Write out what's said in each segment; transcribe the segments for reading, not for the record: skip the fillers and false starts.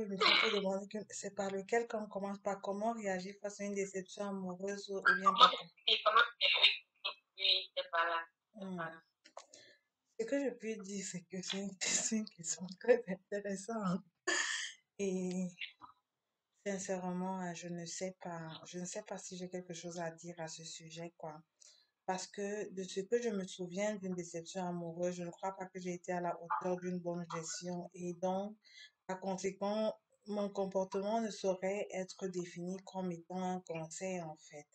micro pour demander que c'est par lequel qu'on commence par comment réagir face à une déception amoureuse ou bien pas. Et comment oui, c'est pas là. C'est pas Hmm. là. Ce que je puis dire, c'est que c'est une question très intéressante. Et sincèrement, je ne sais pas si j'ai quelque chose à dire à ce sujet, quoi. Parce que de ce que je me souviens d'une déception amoureuse, je ne crois pas que j'ai été à la hauteur d'une bonne gestion. Et donc, par conséquent, mon comportement ne saurait être défini comme étant un conseil, en fait.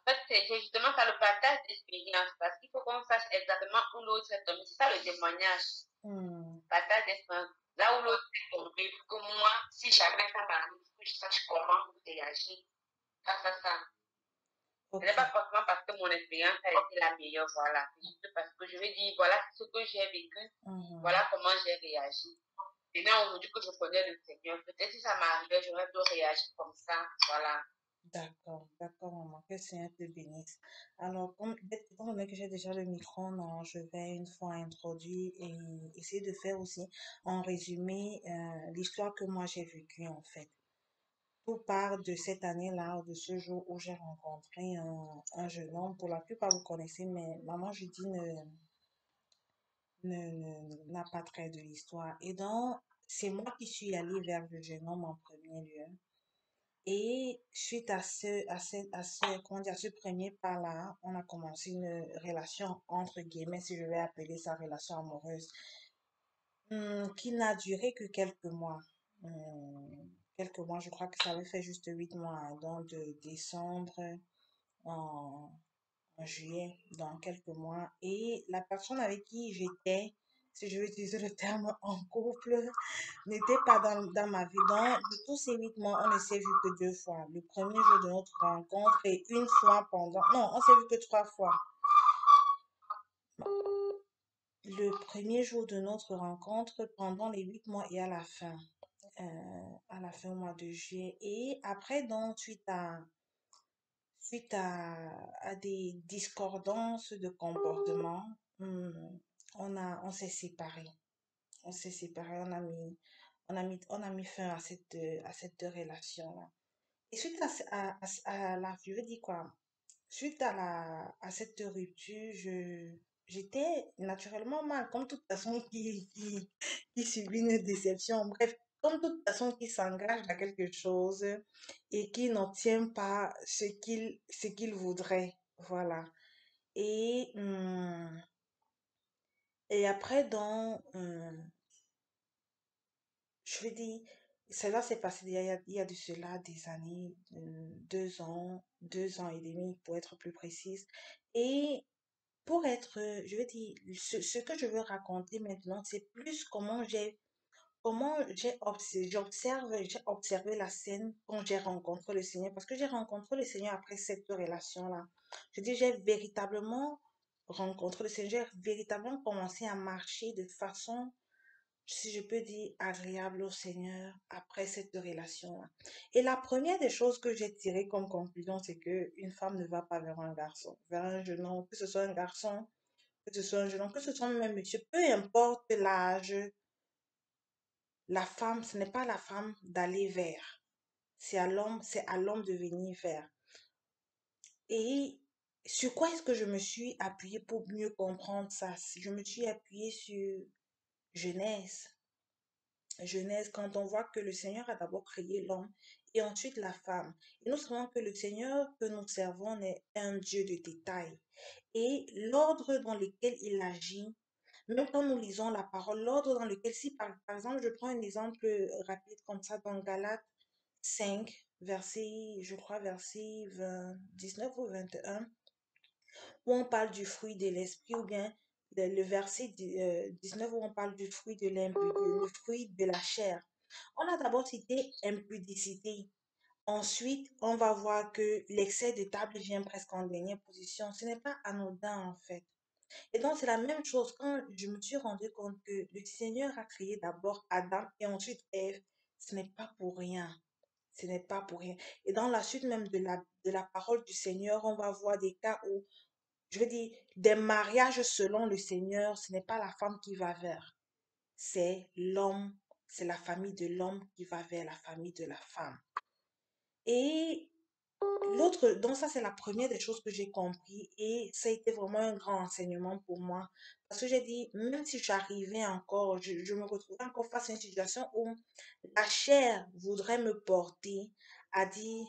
En fait, c'est justement ça le partage d'expérience parce qu'il faut qu'on sache exactement où l'autre est tombé. C'est ça le témoignage. Hmm, Partage d'expérience. Là où l'autre est tombé, pour que moi, si jamais ça m'arrive, que je sache comment réagir face à ça. Ce ok. n'est pas forcément parce que mon expérience a été la meilleure, voilà. C'est juste parce que je vais dire, voilà ce que j'ai vécu, Mhm. voilà comment j'ai réagi. Et là, aujourd'hui que je connais le Seigneur, peut-être si ça m'arrivait, j'aurais pu réagir comme ça, voilà. D'accord, maman, que le Seigneur te bénisse. Alors, étant donné que j'ai déjà le micro, non, je vais une fois introduire et essayer de faire aussi en résumé l'histoire que moi j'ai vécue en fait. Tout part de cette année-là, de ce jour où j'ai rencontré un jeune homme. Pour la plupart, vous connaissez, mais maman Judy n'a pas trait de l'histoire. Et donc, c'est moi qui suis allée vers le jeune homme en premier lieu. Et suite comment dire, à ce premier pas-là, on a commencé une relation, entre guillemets, si je vais appeler ça relation amoureuse, qui n'a duré que quelques mois. Quelques mois, je crois que ça avait fait juste 8 mois, hein, donc de décembre en, en juillet, dans quelques mois. Et la personne avec qui j'étais, si je veux utiliser le terme en couple, n'était pas dans ma vie. Donc, de tous ces 8 mois, on ne s'est vu que 2 fois. Le premier jour de notre rencontre et une fois pendant... Non, on s'est vu que 3 fois. Le premier jour de notre rencontre pendant les 8 mois et à la fin au mois de juillet. Et après, donc, à des discordances de comportement, on s'est séparés. On s'est séparés, on a mis fin à cette relation-là. Et suite à la, je veux dire quoi, suite à cette rupture, j'étais naturellement mal, comme toute personne qui subit une déception. Bref, comme toute personne qui s'engage à quelque chose et qui n'obtient pas ce qu'il voudrait. Voilà. Et, hum, et après, je veux dire, cela s'est passé il y a de cela des années, 2 ans et demi pour être plus précise. Et pour être, je veux dire, ce que je veux raconter maintenant, c'est plus comment j'ai observé la scène quand j'ai rencontré le Seigneur. Parce que j'ai rencontré le Seigneur après cette relation-là. Je dis, j'ai véritablement rencontré le Seigneur, j'ai véritablement commencé à marcher de façon, si je peux dire, agréable au Seigneur après cette relation-là. Et la première des choses que j'ai tirées comme conclusion, c'est que une femme ne va pas vers un garçon, vers un jeune homme, que ce soit un garçon, que ce soit un jeune homme, que ce soit même un monsieur, peu importe l'âge, la femme, ce n'est pas la femme d'aller vers, c'est à l'homme de venir vers. Et sur quoi est-ce que je me suis appuyée pour mieux comprendre ça? Je me suis appuyée sur Genèse. Genèse, quand on voit que le Seigneur a d'abord créé l'homme et ensuite la femme. Et nous savons que le Seigneur que nous servons est un Dieu de détail. Et l'ordre dans lequel il agit, même quand nous lisons la parole, l'ordre dans lequel, si par exemple, je prends un exemple rapide comme ça dans Galates 5, verset, je crois, verset 19 ou 21, où on parle du fruit de l'esprit, ou bien le verset 19 où on parle du fruit de l'impudicité, le fruit de la chair. On a d'abord cité impudicité. Ensuite, on va voir que l'excès de table vient presque en dernière position. Ce n'est pas anodin en fait. Et donc, c'est la même chose quand je me suis rendu compte que le Seigneur a créé d'abord Adam et ensuite Ève. Ce n'est pas pour rien. Ce n'est pas pour rien. Et dans la suite même de la parole du Seigneur, on va voir des cas où, je veux dire, des mariages selon le Seigneur, ce n'est pas la femme qui va vers. c'est l'homme, c'est la famille de l'homme qui va vers la famille de la femme. Et l'autre, donc ça c'est la première des choses que j'ai compris et ça a été vraiment un grand enseignement pour moi. Parce que j'ai dit, même si j'arrivais encore, je me retrouvais encore face à une situation où la chair voudrait me porter à dire,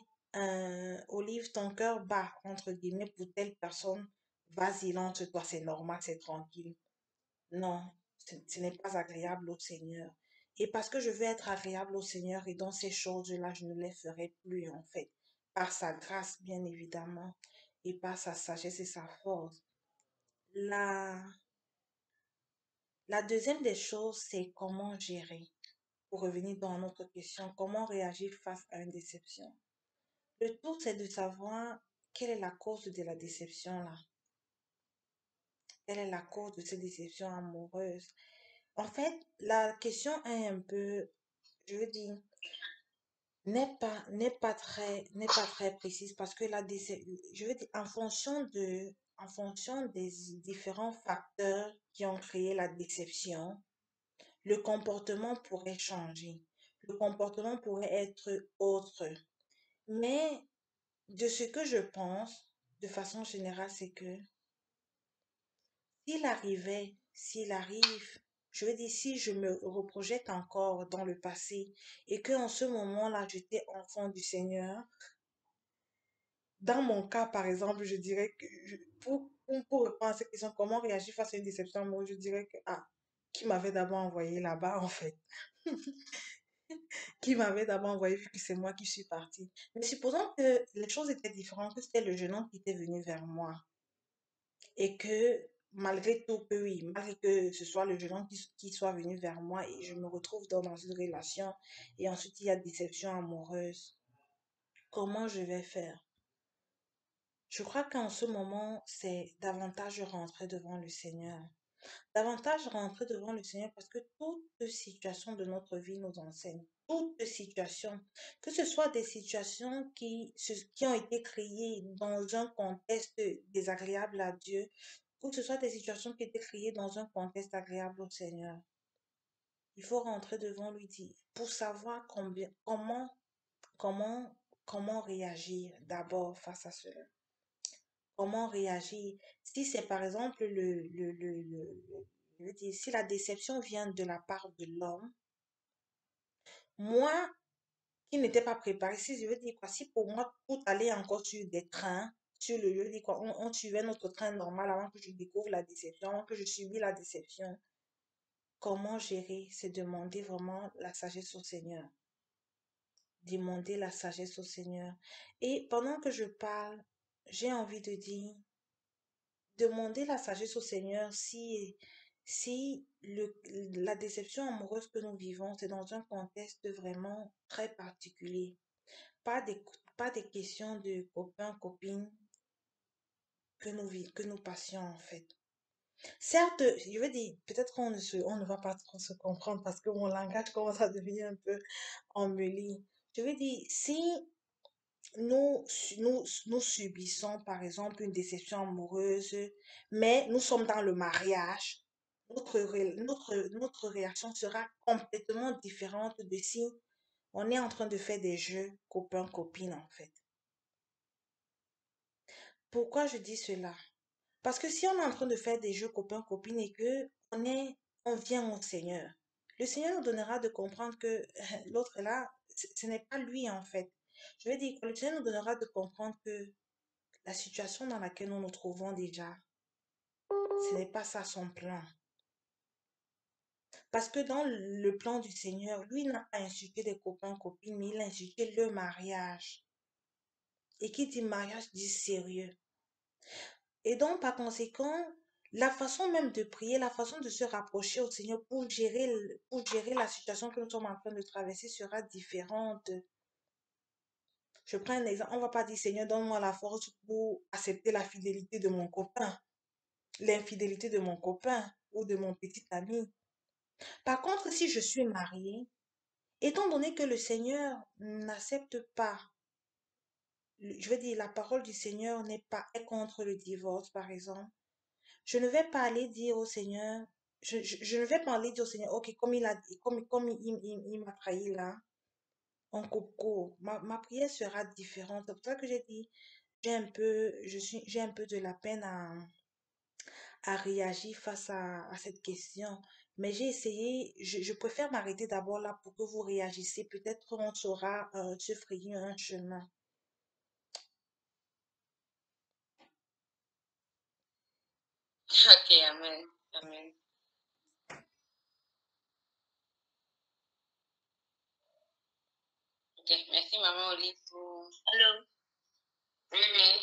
Olive, ton cœur bat, entre guillemets, pour telle personne, vas-y, lance-toi, c'est normal, c'est tranquille. Non, ce n'est pas agréable au Seigneur. Et parce que je veux être agréable au Seigneur et dans ces choses-là, je ne les ferai plus en fait. Par sa grâce, bien évidemment, et par sa sagesse et sa force. La, la deuxième des choses, c'est comment gérer. Pour revenir dans notre question, comment réagir face à une déception. Le tout, c'est de savoir quelle est la cause de la déception là. Quelle est la cause de cette déception amoureuse? En fait, la question est un peu, je veux dire, n'est pas très précise parce que je veux dire, en fonction des différents facteurs qui ont créé la déception, le comportement pourrait changer. Le comportement pourrait être autre. Mais de ce que je pense, de façon générale, c'est que s'il arrive, je veux dire, si je me reprojette encore dans le passé et que en ce moment-là, j'étais enfant du Seigneur, dans mon cas, par exemple, je dirais que pour répondre à cette question, comment réagir face à une déception, moi, je dirais que, qui m'avait d'abord envoyé là-bas, en fait? Qui m'avait d'abord envoyé vu que c'est moi qui suis partie? Mais supposons que les choses étaient différentes, que c'était le jeune homme qui était venu vers moi et que malgré tout, que oui, malgré que ce soit le jeune homme qui soit venu vers moi et je me retrouve dans une relation et ensuite il y a déception amoureuse, comment je vais faire? Je crois qu'en ce moment, c'est davantage rentrer devant le Seigneur. Davantage rentrer devant le Seigneur parce que toute situation de notre vie nous enseigne. Toute situation, que ce soit des situations qui ont été créées dans un contexte désagréable à Dieu, ou que ce soit des situations qui ont été créées dans un contexte agréable au Seigneur. Il faut rentrer devant lui dire, pour savoir comment, comment réagir d'abord face à cela. Comment réagir? Si c'est par exemple je veux dire, si la déception vient de la part de l'homme, moi qui n'étais pas préparée, si je veux dire quoi, si pour moi tout allait encore sur des trains, sur le lieu, dire quoi, on suivait notre train normal avant que je découvre la déception, avant que je subis la déception, comment gérer? C'est demander vraiment la sagesse au Seigneur. Demander la sagesse au Seigneur. Et pendant que je parle, j'ai envie de dire, demander la sagesse au Seigneur si la déception amoureuse que nous vivons, c'est dans un contexte vraiment très particulier. Pas des, pas des questions de copains, copines que nous passions en fait. Certes, je veux dire, peut-être on ne va pas trop se comprendre parce que mon langage commence à devenir un peu emmêlé. Je veux dire, si nous subissons, par exemple, une déception amoureuse, mais nous sommes dans le mariage. Notre réaction sera complètement différente de si on est en train de faire des jeux copain-copine, en fait. Pourquoi je dis cela? Parce que si on est en train de faire des jeux copain-copine et que on vient au Seigneur, le Seigneur nous donnera de comprendre que l'autre est là, ce n'est pas lui, en fait. Je veux dire que le Seigneur nous donnera de comprendre que la situation dans laquelle nous nous trouvons déjà, ce n'est pas ça son plan. Parce que dans le plan du Seigneur, lui n'a pas institué des copains, copines, mais il a institué le mariage. Et qui dit mariage dit sérieux. Et donc, par conséquent, la façon même de prier, la façon de se rapprocher au Seigneur pour gérer la situation que nous sommes en train de traverser sera différente. Je prends un exemple. On ne va pas dire, Seigneur, donne-moi la force pour accepter la fidélité de mon copain, l'infidélité de mon copain ou de mon petit ami. Par contre, si je suis mariée, étant donné que le Seigneur n'accepte pas, je veux dire, la parole du Seigneur n'est pas est contre le divorce, par exemple, je ne vais pas aller dire au Seigneur, je ne vais pas aller dire au Seigneur, ok, comme il m'a trahi là, en coco, ma prière sera différente. C'est pour ça que j'ai dit, j'ai un peu de la peine à réagir face à cette question. Mais j'ai essayé, je préfère m'arrêter d'abord là pour que vous réagissez. Peut-être on saura se frayer un chemin. Ok, amen. Amen. Ok, merci maman Olive pour... Allô? Oui, oui.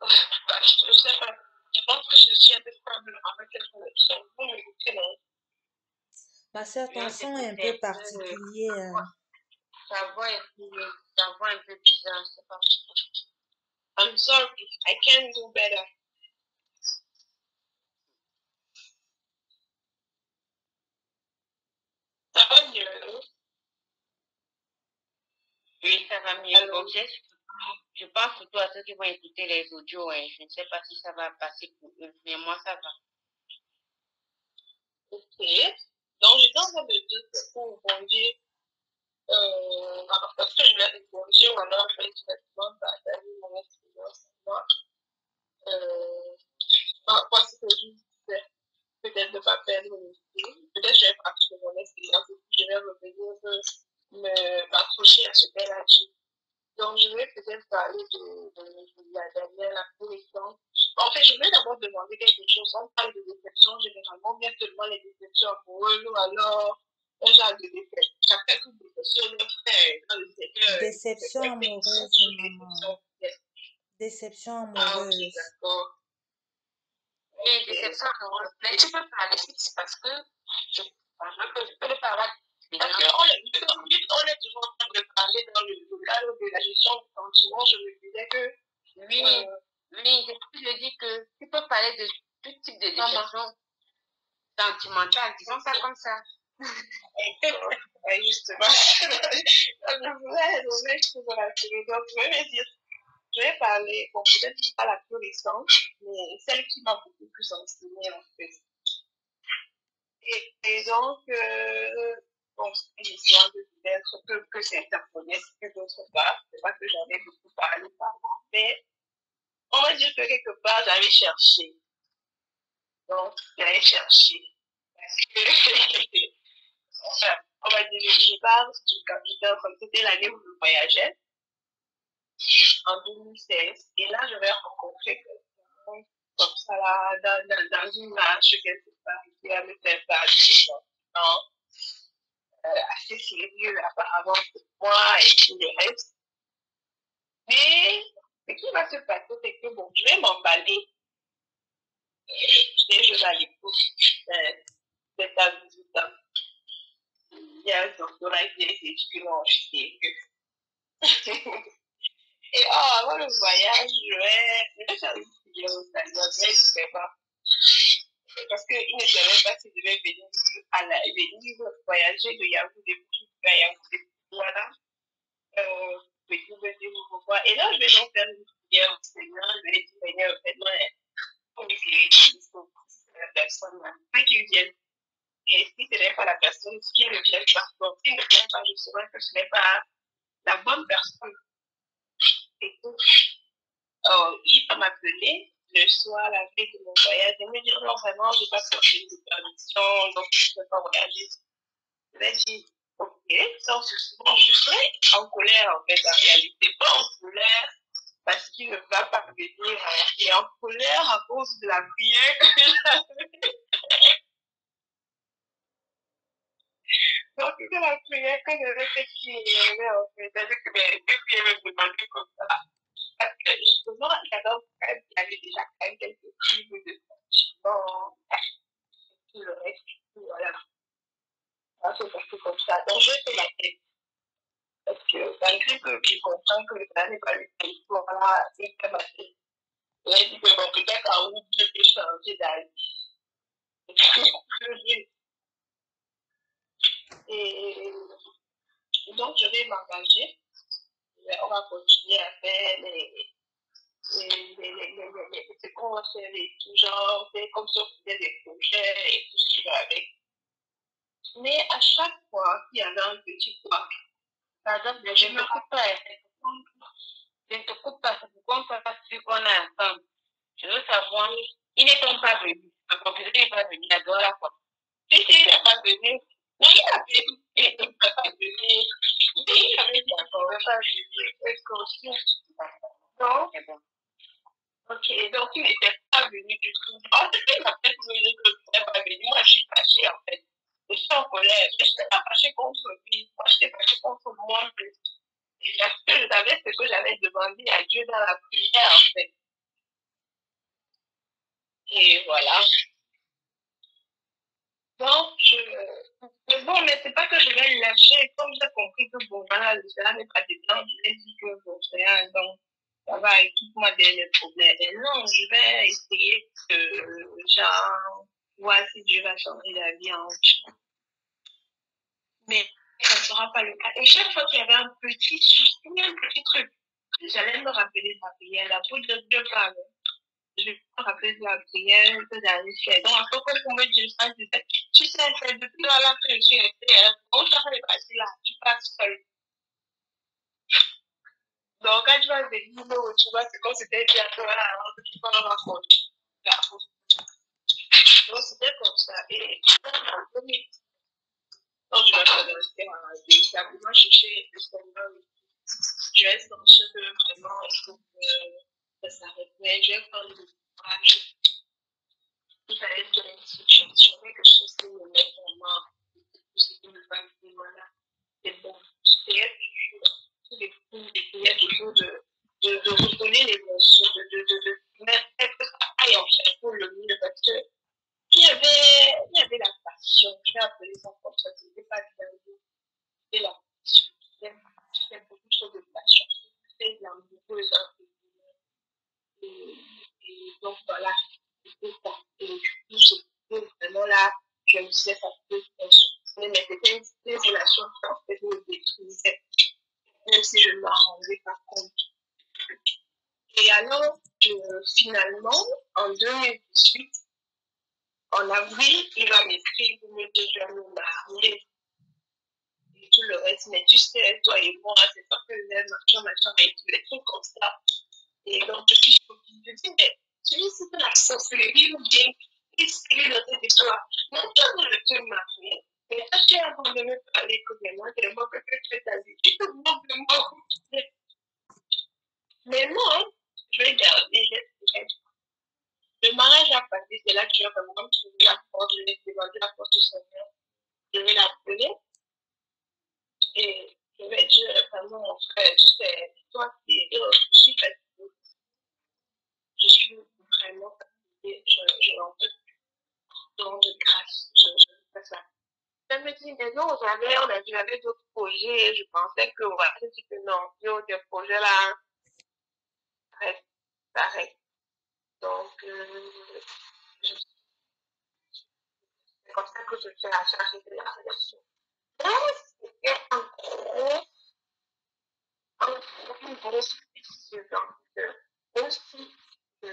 Je sais pas. Je pense que je suis un peu problème avec cette connexion. Vous m'écoutez, non? Ma soeur, ton Non, son est un c'est peu un peu... particulier. Ta voix est ta voix un peu bizarre, je sais pas. I'm sorry, I can do better. Ça va mieux, non? Oui, ça va mieux. Alors, Bon, je pense surtout à ceux qui vont écouter les audios. Hein. Je ne sais pas si ça va passer pour eux, mais moi, ça va. Ok. Donc, j'étais en train de dire que pour rebondir, parce que je vais rebondir, ou alors je vais directement partager mon expérience. Moi, par rapport à ce que je disais, peut-être ne pas perdre l'unité. Peut-être que je vais partir de mon expérience et puis je vais revenir m'accrocher à ce qu'elle a dit. Donc, je vais peut-être parler de la dernière, la plus récente. En fait, je vais d'abord demander quelque chose. On parle de déception généralement, bien seulement les déceptions amoureuses ou alors un genre de déception. Après toute déception, notre frère, dans le Seigneur, c'est déception vrai que nous sommes amoureuse, toujours des maman. déceptions. Déception Ah, ok, amoureuse. d'accord. Oui, déception amoureuse. Mais tu peux parler, c'est parce que je peux le parler. Parce qu'on est toujours en train de parler dans le cadre de la gestion du sentiment, je me disais que oui, oui, je dis que tu peux parler de tout type de déception sentimentale, disons ça comme ça. Justement, je vais parler, bon, peut-être pas la plus récente, mais celle qui m'a beaucoup plus inspirée en fait. Et donc, bon, c'est une histoire de peut-être que certains connaissent, que d'autres pas. C'est pas que j'en ai beaucoup parlé par là. Mais on va dire que quelque part, j'avais cherché. Donc, j'avais cherché. Parce que, enfin, on va dire, je parle du capital, comme c'était l'année où je voyageais, en 2016. Et là, je vais rencontrer quelqu'un comme ça, là, dans une marche quelque part, qui va me faire part de ses sentiments assez sérieux apparemment pour moi et tout le reste. Mais ce qui va se passer, c'est que bon, je vais m'emballer. J'étais jeune à l'époque, c'est à 18 ans. Il y a un doctorat qui a été étudié en physique. Et avant le voyage, je vais faire une vidéo au Seigneur, mais je ne sais pas. Parce qu'il ne savait pas s'il devait venir voyager de Yaoundé à Yaoundé. Voilà. Petit venir vous voir. Et là, je vais donc faire une prière au Seigneur. Je vais dire, Seigneur, faites-moi un miracle pour la personne là. Qu'il vienne. Et si ce n'est pas la personne, qui ne vient pas, donc s'il ne vient pas, je saurai que ce n'est pas la bonne personne. Et donc, il va m'appeler le soir, la veille de mon voyage, et me dire, non, vraiment, je n'ai pas sorti de permission, donc je ne peux pas voyager. Je vais dire, ok, sans souci. Bon, je serai en colère, en fait, en réalité, pas en colère, parce qu'il ne va pas venir, il est en colère à cause de la prière que j'avais. Donc, c'est la prière que j'avais fait qui m'énervait, en fait. C'est-à-dire que, depuis, elle me demandait comme ça. Parce que, justement, j'adore quand même, il y avait déjà quand même quelques types de sentiments, tout le reste, voilà. Ça c'est parti comme ça. Donc, je fais la tête. Parce que, malgré que je comprends que ça n'est pas le cas, voilà, c'est comme ça. J'ai dit que, bon, peut-être en août, je vais changer d'avis. Et donc, je vais m'engager. On va continuer à faire les conseils et tout genre, comme si on faisait des projets et tout ce qui va avec. Mais à chaque fois qu'il y avait un petit quoi, par exemple, je ne me coupe pas, je ne te coupe pas, c'est pourquoi on peut pas suivre qu'on a ensemble. Je veux savoir, ils ne sont pas venus. En conclusion, il n'est pas venu à la fois. Si il n'est pas venu, mais il a fait, il n'est pas venu. Mais il avait dit encore, il n'est pas venu. Est-ce qu'on suit? Non, c'est bon. Ok, donc il n'était pas venu du tout. En fait, il m'a peut-être venu que il n'était pas venu. Moi, je suis fâchée, en fait. Je suis en colère. Je n'étais pas fâchée contre lui. Moi, j'étais fâchée contre moi. Et parce que je savais ce que j'avais demandé à Dieu dans la prière, en fait. Et voilà. Donc, mais bon, mais c'est pas que je vais le lâcher. Comme j'ai compris que bon, voilà, le cela n'est pas dedans, je vais dire que bon, c'est rien, donc, ça va, écoute-moi des problèmes. Et non, je vais essayer de, genre, voir si Dieu va changer la vie en vie. Mais ça ne sera pas le cas. Et chaque fois qu'il y avait un petit souci, un petit truc, j'allais me rappeler de la prière, là, pour dire Dieu parle. Je me rappelle de la prière que j'avais fait. Donc, à peu près pour me dire ça, je disais, tu sais, c'est depuis là que je suis restée, on s'est passé là, tu passes seul. Donc, quand tu vas venir, tu vois, c'est comme si c'était déjà toi là, avant que tu parles encore. Donc, c'était comme ça. Et en 2000, quand je vais commencer à véritablement chercher le Seigneur, je reste dans ce que vraiment il faut que ça s'arrête. Mais je vais prendre le courage. Il fallait que une situation, quelque chose qui me met vraiment, ce qui me va dire, voilà, c'est bon. J'essayais toujours, tous les coups, j'essayais toujours de reconnaître les émotions, de mettre ça aille en fait pour le mieux, parce que il y avait la passion, je vais appeler ça comme ça, c'était pas bien, c'était la passion, c'était beaucoup trop de passion, c'était de l'amoureuse, et donc voilà, c'était ça. Et du coup, c'était vraiment là, je me disais, ça peut fonctionner, mais c'était une relation qui en fait me détruisait, même si je ne m'en rendais pas compte. Et alors, finalement, en 2018, en avril, il va m'écrire pour me dire, je vais me marier et tout le reste. Mais tu sais, toi et moi, c'est pas que j'aime, machin, et tous les trucs comme ça. Et donc, je suis choquée. Je dis, mais celui-ci, c'est la sorcellerie ou bien il s'est dans cette histoire. Non, tu veux te marier. Mais toi, tu es avant de me parler que maintenant, c'est moi que tu fais ta vie. Tu te moques de moi. Mais non, je vais garder, le mariage a passé, c'est là que je vais vraiment trouver la porte, je vais demander la porte du Seigneur, je vais l'appeler et je vais dire vraiment mon frère, tu sais, toi qui je suis fatiguée, je suis vraiment fatiguée, je n'en peux plus, donc de grâce, je fais ça. Elle me dit, mais non, j'avais d'autres projets, je pensais que, voilà, je dis que non, yo, des projets là, arrête, arrête. Donc, c'est comme ça que je fais la charge de la relation. C'était une grosse question. Même si je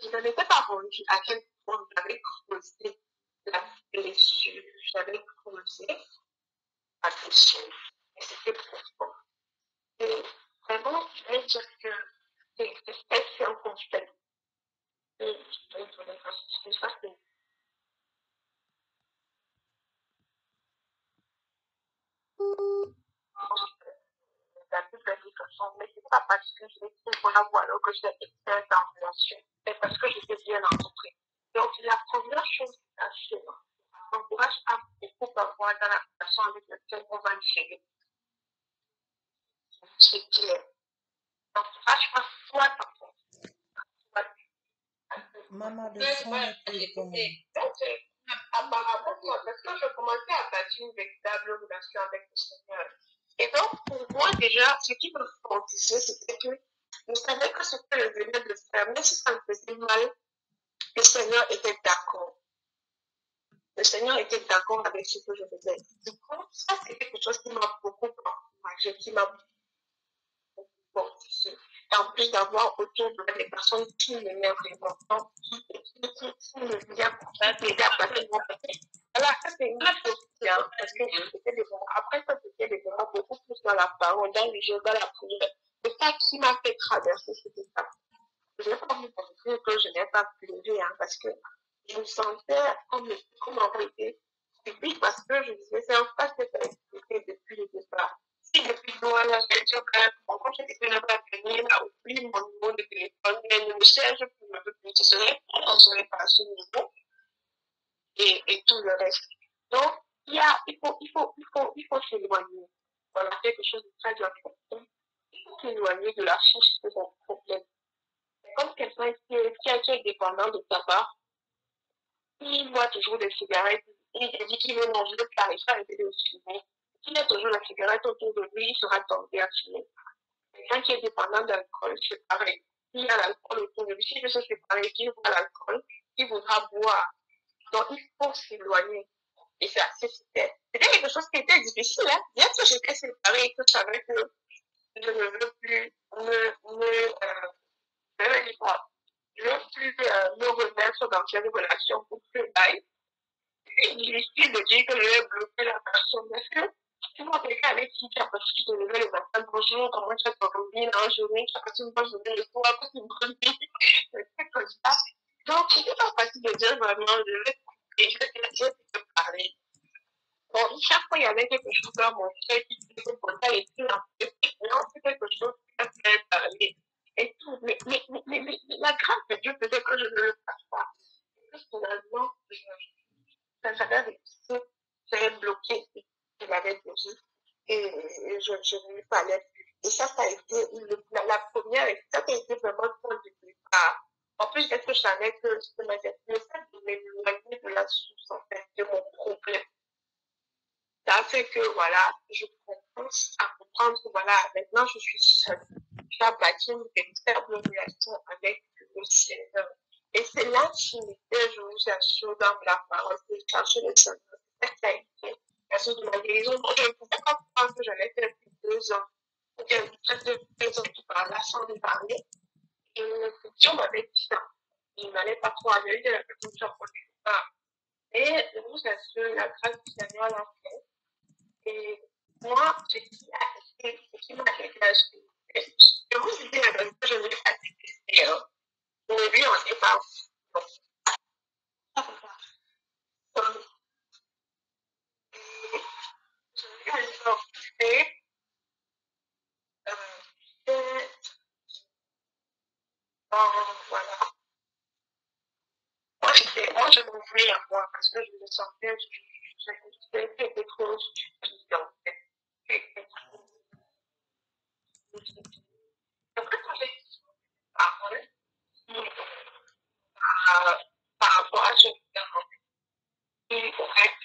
ne m'étais pas rendue à quel point j'avais creusé la blessure, j'avais creusé la blessure. Et c'était profond. Et vraiment, je vais dire que c'est un constat. Et je vais donner un ça, c'est la plus belle façon, mais c'est pas parce que je l'ai voilà, voilà, que je l'ai experte en relation, c'est parce que je j'étais bien rencontrée. Donc, la première chose à faire, j'encourage à beaucoup avoir dans la relation avec laquelle on va gérer. C'est clair. J'encourage à soit par Maman, le son n'est plus bon. donc, apparemment, parce que je commençais à bâtir une véritable relation avec le Seigneur. Et donc, pour moi, déjà, ce qui me fortifiait, c'était que je savais que ce que je venais de faire, même si ça me faisait mal, le Seigneur était d'accord. Le Seigneur était d'accord avec ce que je faisais. Du coup, ça, c'est quelque chose qui m'a beaucoup encouragé, qui m'a beaucoup fortifié. en plus d'avoir autour de moi des personnes qui m'aiment vraiment, qui me viennent pour m'aider à passer mon côté. Voilà, ça c'est une autre chose, hein, parce que c'était des moments, après ça c'était des moments beaucoup plus dans la parole, dans le jeu, dans la prière. C'est ça qui m'a fait traverser, c'était ça. Je n'ai pas envie de dire que je n'ai pas pleuré, hein, parce que je me sentais comme en été typique, parce que je disais, c'est un pas que ça a été depuis le départ. Si depuis loin, là, j'ai dit, quand j'étais là, pas venir, là, oublie mon numéro de téléphone, mais ne me cherche pour me plus, ce serait, on serait pas à ce niveau, et tout le reste. Donc, il faut s'éloigner. Voilà, quelque chose de très important. Il faut s'éloigner de la source de son problème. C'est comme quelqu'un qui est dépendant de tabac, il voit toujours des cigarettes, il dit qu'il veut manger, qu'il n'arrive pas à arrêter de fumer. S'il a toujours la cigarette autour de lui, il sera tenté à fumer. Quelqu'un qui est dépendant d'alcool, c'est pareil. S'il y a l'alcool autour de lui, s'il veut se séparer, qu'il voit l'alcool, il voudra boire. Donc, il faut s'éloigner. Et ça, c'était quelque chose qui était difficile, hein. Bien que j'étais séparée et que je savais que je ne veux plus je veux plus me remettre dans une relation pour plus bail. C'est difficile de dire que je vais bloquer la personne. Parce que tu vois quelqu'un avec qui tu as passé te lever le matin, bonjour, comment tu as dormi dans la journée, tu as passé une bonne journée le soir, passé une bonne nuit, c'est comme ça. Donc, c'est pas facile de dire vraiment, je vais te parler. Bon, chaque fois, il y avait quelque chose dans mon cœur qui se posait et tout, non, c'est quelque chose qui m'a fait parler. Et tout, mais la grâce de Dieu faisait que je ne le fasse pas. Et finalement, j'avais réussi, j'avais bloqué, je l'avais bloqué, et je ne lui parlais plus. Et ça a été la première, ça a été vraiment le point de départ. En plus, est-ce que je savais que ce que m'avait fait, le fait de m'éloigner de la source, en fait, de mon problème. Ça fait que, voilà, je commence à comprendre que, voilà, maintenant je suis seule. Je dois bâtir une véritable relation avec le Seigneur. Et c'est l'intimité, je vous assure, dans la parole, de chercher le Seigneur. C'est ça qui a été la source de ma guérison. Donc, je ne pouvais pas croire que j'allais faire plus de 2 ans. Ou bien, presque 2 ans tout par là, sans lui parler. Et une question m'avait dit ça. Il n'allait pas trop aller de la personne que je ne connaissais pas. Et je vous assure, la grâce du Seigneur l'a fait. Et moi, ce qui m'a déclenché, je vous dis la vérité, je ne l'ai pas détesté. Hein. Mais lui, on ne sait pas. Donc, je lui ai sorti, voilà. Moi, je m'en voulais à moi parce que je me sentais, c'était trop stupide en fait. Après, quand j'ai dit parole, par rapport à ce que il est correct,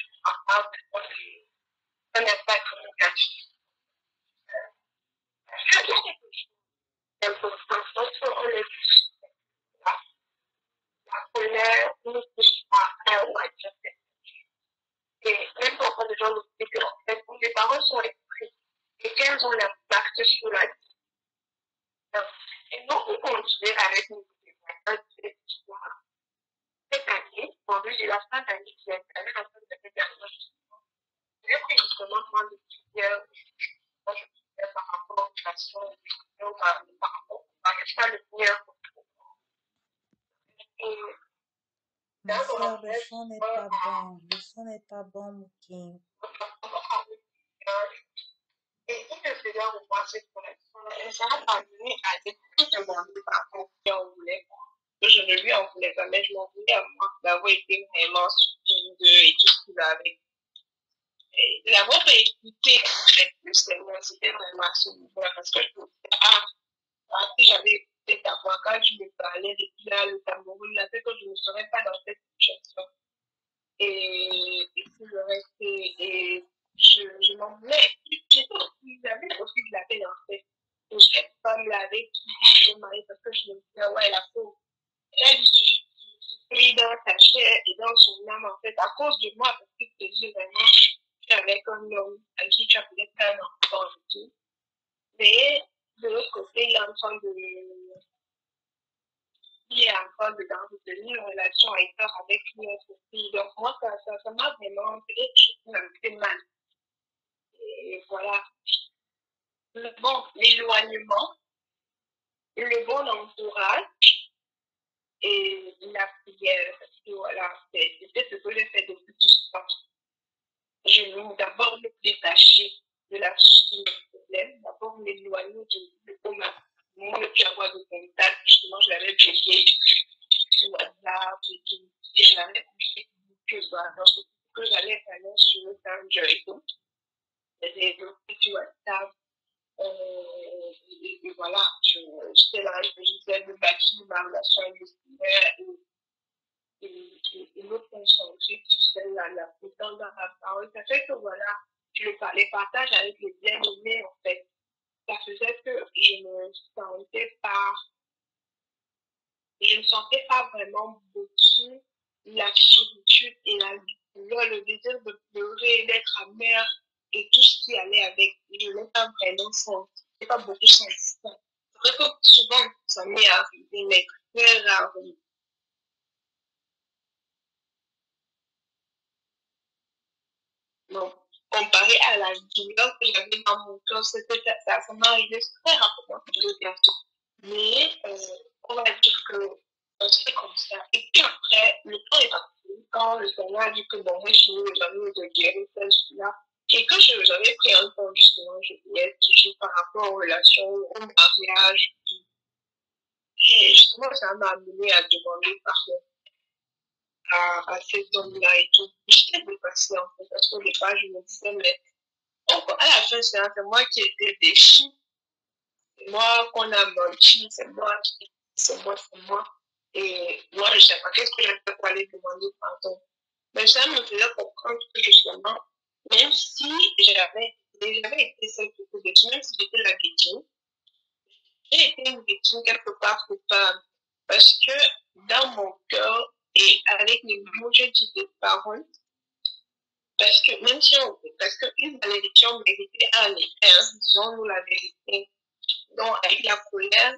ça n'est pas communicatif. Il y a quelque chose d'important, on est la colère, nous touche à un ou à dire. Et même quand les gens nous disent que en fait, les paroles sont écrites et qu'elles ont l'impact sur la vie. Et donc, on continue avec nous cette histoire. Cette année, en plus, j'ai la fin d'année qui est allée la fin de l'année dernière. J'ai pris justement point de prière. Moi, je priais par rapport aux relations, par rapport à pas le meilleur. Et Ma soeur, le son n'est pas bon. Le son n'est pas bon, Moukim. et il me faisait revoir cette connexion-là. Et ça a amené à des plus demander par contre qui en voulait. Je ne lui en voulais pas, mais je m'en voulais à moi d'avoir été vraiment stupide et tout ce qu'il avait. Et de l'avoir écouté, en fait, plus que moi, c'était vraiment à ce niveau-là, parce que je me disais, si j'avais écouté ta voix, quand je me parlais depuis là, le Cameroun, là, c'est que je ne serais pas dans cette situation. Et puis le reste, et je m'en voulais. J'avais aussi de la peine en fait. Pour cette femme-là avec qui je me mariée, parce que je me disais, ouais, la pauvre, elle souffrit dans sa chair et dans son âme en fait, à cause de moi, parce que je te dis vraiment, tu es avec un homme avec qui tu as peut-être un enfant et tout. Mais de l'autre côté, il est en train de d'entretenir une relation avec une autre fille. Donc, moi, ça m'a vraiment fait mal. Et voilà. Bon, l'éloignement, le bon entourage et la prière. Parce que voilà, c'est ce que j'ai fait depuis tout ce temps. Je veux d'abord me détacher de la source du problème, d'abord m'éloigner de comment ne plus avoir de contact. Justement, je l'avais bloqué sur WhatsApp et tout. Et je l'avais bloqué que voilà, donc que j'allais vraiment sur le Messenger et tout. J'avais bloqué sur WhatsApp. Et voilà, j'étais là, je faisais le bâtir ma relation avec le Seigneur et me concentrer sur celle-là, la puissance dans la parole. Ça fait que voilà, les partages avec les bien-aimés, en fait, ça faisait que je ne sentais pas vraiment beaucoup la solitude et la douleur, le désir de pleurer, d'être amère et tout ce qui allait avec. Je n'ai pas vraiment senti, je n'ai pas beaucoup senti ça. C'est vrai que souvent, ça m'est arrivé, mais très rarement. Donc, comparé à la douleur que j'avais dans mon cœur, ça m'arrivait très rarement de le dire. Mais on va dire que c'est comme ça. Et puis après, le temps est passé. Quand le Seigneur a dit que bon, moi, je suis jamais de guérir celle-là, et que j'avais pris un temps justement, je voulais toujours par rapport aux relations, au mariage. Et justement, ça m'a amené à demander pardon à cet homme-là et tout. J'étais dépassée en fait, parce qu'au départ, je me disais, mais à la fin, c'est moi qui étais déçue. C'est moi qu'on a menti, c'est moi. Et moi, je ne sais pas qu'est-ce que j'ai fait pour aller demander pardon. Mais ça me faisait comprendre que justement, même si j'avais été celle qui faisait, même si j'étais la victime, j'ai été une victime quelque part coupable. Parce que dans mon cœur et avec les mots que j'ai dit des paroles, parce que même si parce qu'une malédiction méritait en effet, hein, disons-nous la vérité. Donc, avec la colère,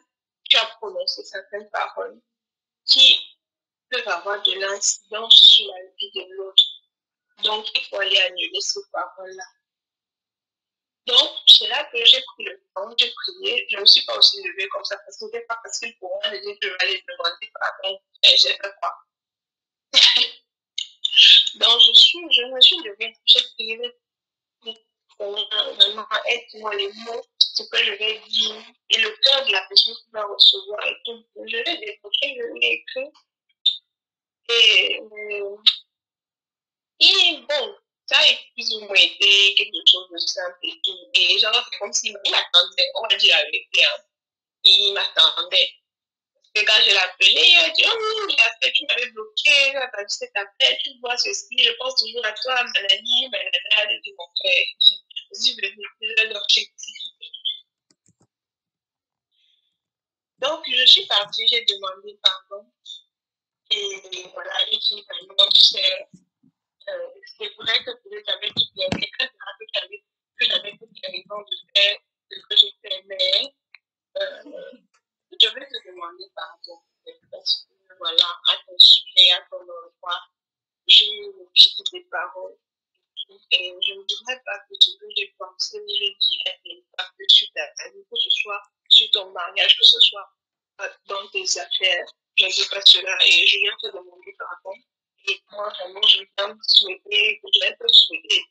tu as prononcé certaines paroles qui peuvent avoir de l'incidence sur la vie de l'autre. Donc, il faut aller annuler ces paroles-là. Donc, c'est là que j'ai pris le temps, j'ai prié. Je ne me suis pas aussi levée comme ça parce que ce n'était pas facile pour moi de dire que je vais aller demander pardon. Et j'ai fait quoi? Donc, je me suis levée, j'ai prié. Vraiment, aide-moi les mots, ce que je vais dire, et le cœur de la personne qui va recevoir et tout. Je l'ai débloqué, je l'ai écrit. Et, et bon, ça a plus ou moins été quelque chose de simple et tout. Et genre, c'est comme s'il m'attendait, on va dire la vérité, hein. Il m'attendait. Et quand je l'ai appelé, il a dit, oh, tu m'avais bloqué, tu as pas dit cet appel, tu vois ceci, je pense toujours à toi, Mélanie, Mélanie, dit mon frère. Je vais l'objectif. Donc, je suis partie, j'ai demandé pardon. Et voilà, j'ai dit, vraiment, c'est vrai que j'avais toutes les que j'avais toutes les raisons de faire ce que j'ai fait, mais je vais te demander pardon. Parce que, voilà, à ton sujet, à ton endroit, j'ai dit des paroles. Et je ne dirais pas que ce que j'ai pensé, je dirais pas que sur ta vie, que ce soit sur ton mariage, que ce soit dans tes affaires. Je ne dis pas cela et je viens te demander pardon. Et moi, vraiment, je viens te souhaiter, je viens te souhaiter,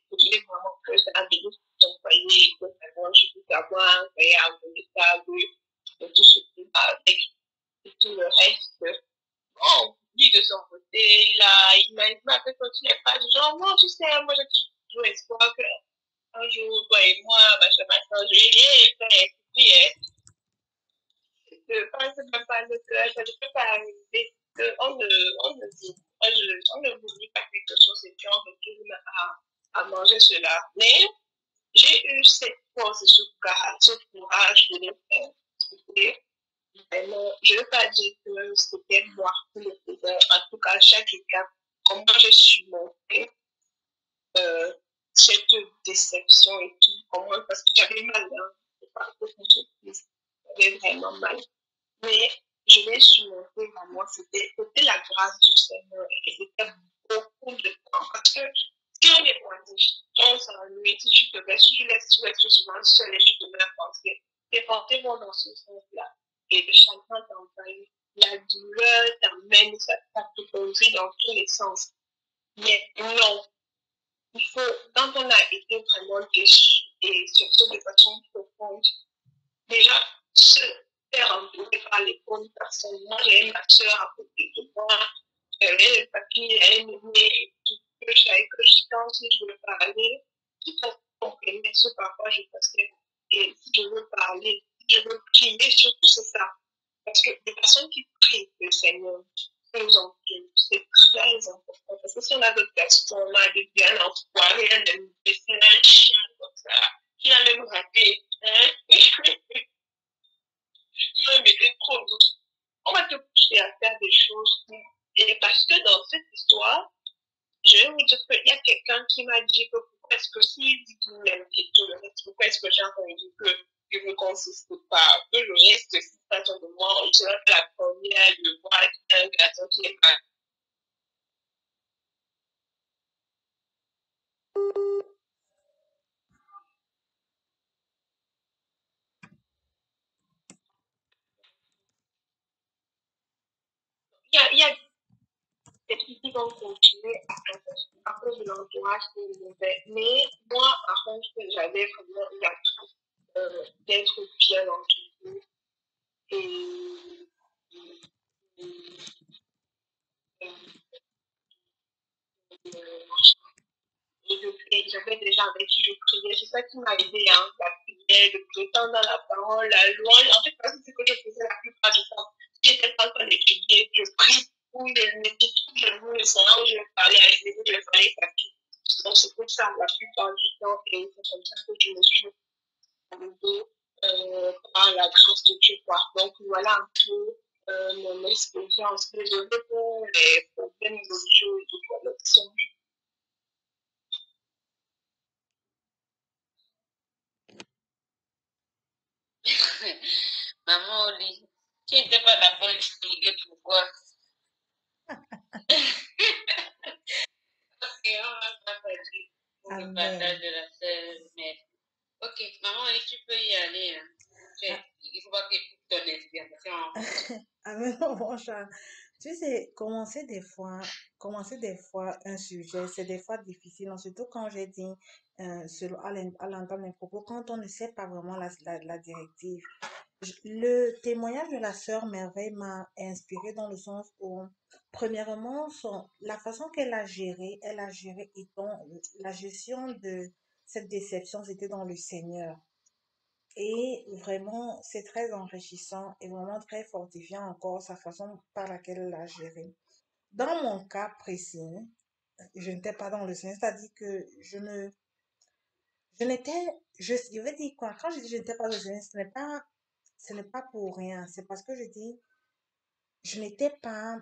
vraiment que ça bénisse ton foyer, que vraiment je puisse avoir un foyer stable, de tout ce qui va avec, et tout le reste. Bon, lui de son côté, il m'a fait continuer pas du genre, non, tu sais, moi j'ai toujours espoir qu'un jour, toi et moi, machin, je vais faire écouter, je pense même pas que ça ne peut pas arriver, on ne vous dit pas quelque chose et puis on retourne à manger cela. Mais j'ai eu cette force, ce courage de le faire. Et vraiment, je ne veux pas dire que c'était moi qui le faisais. En tout cas, chaque étape, comment j'ai surmonté cette déception et tout, comment, parce que j'avais mal, hein, c'est pas que je dise. j'avais vraiment mal. Mais je l'ai surmonté vraiment. C'était la grâce du Seigneur. Et c'était beaucoup de temps. Parce que si on est pointé, on s'ennuie, si tu te laisses, tu restes souvent seul et tu te mets à penser. Tes pensées vont dans ce sens-là. Et le chagrin t'envahit. La douleur t'amène, ça te conduit dans tous les sens. Mais non, il faut, quand on a été vraiment déçu et surtout de façon profonde, déjà, se faire entourer par les bonnes personnes. Moi, j'avais ma soeur à côté de moi, j'avais le papier, elle aimait tout que je savais que quand si je veux parler, tout à comprenait ce par quoi je passais. Et si je veux parler, si je veux prier, surtout c'est ça. Parce que les personnes qui prient le Seigneur nous entourent, c'est très important. Parce que si on a des personnes, on a des bien enfoirés, des chien comme ça, qui a même raté, hein? Mais c'est trop doux. On va te pousser à faire des choses. Et parce que dans cette histoire, je vais vous dire qu'il y a quelqu'un qui m'a dit que pourquoi est-ce que s'il dit qu'il m'aime et tout le reste, pourquoi est-ce que j'ai entendu que je ne consiste pas, que le reste, si ça de moi, je serai la première de voir un garçon qui est pas. Il y a des petits qui vont continuer à cause de l'entourage qui est mauvais. Mais moi, par contre, j'avais vraiment la chance d'être bien entourée. Et, et, et, et j'avais des gens avec qui je priais. C'est ça qui m'a aidé, hein, la prière, le temps dans la parole, la louange. En fait, c'est ce que je faisais la plupart du temps. Si j'étais pas en train d'étudier, je prie ou je médite, je loue le Seigneur, ou je vais parler avec les autres, je vais parler avec qui. Donc, c'est pour ça la plupart du temps, et c'est comme ça que je me suis arrivée par la grâce de Dieu, quoi. Donc, voilà un peu mon expérience. Désolée pour les problèmes audio et de connexion. Maman Oli, tu n'étais pas d'accord d'expliquer pourquoi. Ok, on va pas parler pour le partage Amen. de la sœur, mais ok, maman Oli, tu peux y aller. Hein. Ah, Il faut pas que ton inspiration. Amen, mon chat. Tu sais, commencer des fois un sujet, c'est des fois difficile, hein, surtout quand j'ai dit, selon, à l'entendre mes propos, quand on ne sait pas vraiment la directive. Le témoignage de la sœur Merveille m'a inspiré dans le sens où, premièrement, la façon qu'elle a géré étant la gestion de cette déception, c'était dans le Seigneur. Et vraiment, c'est très enrichissant et vraiment très fortifiant encore sa façon par laquelle elle a géré. Dans mon cas précis, je n'étais pas dans le Seigneur, c'est-à-dire que je n'étais, je vais dire quoi, quand je dis je n'étais pas dans le Seigneur, ce n'est pas pour rien, c'est parce que je dis, je n'étais pas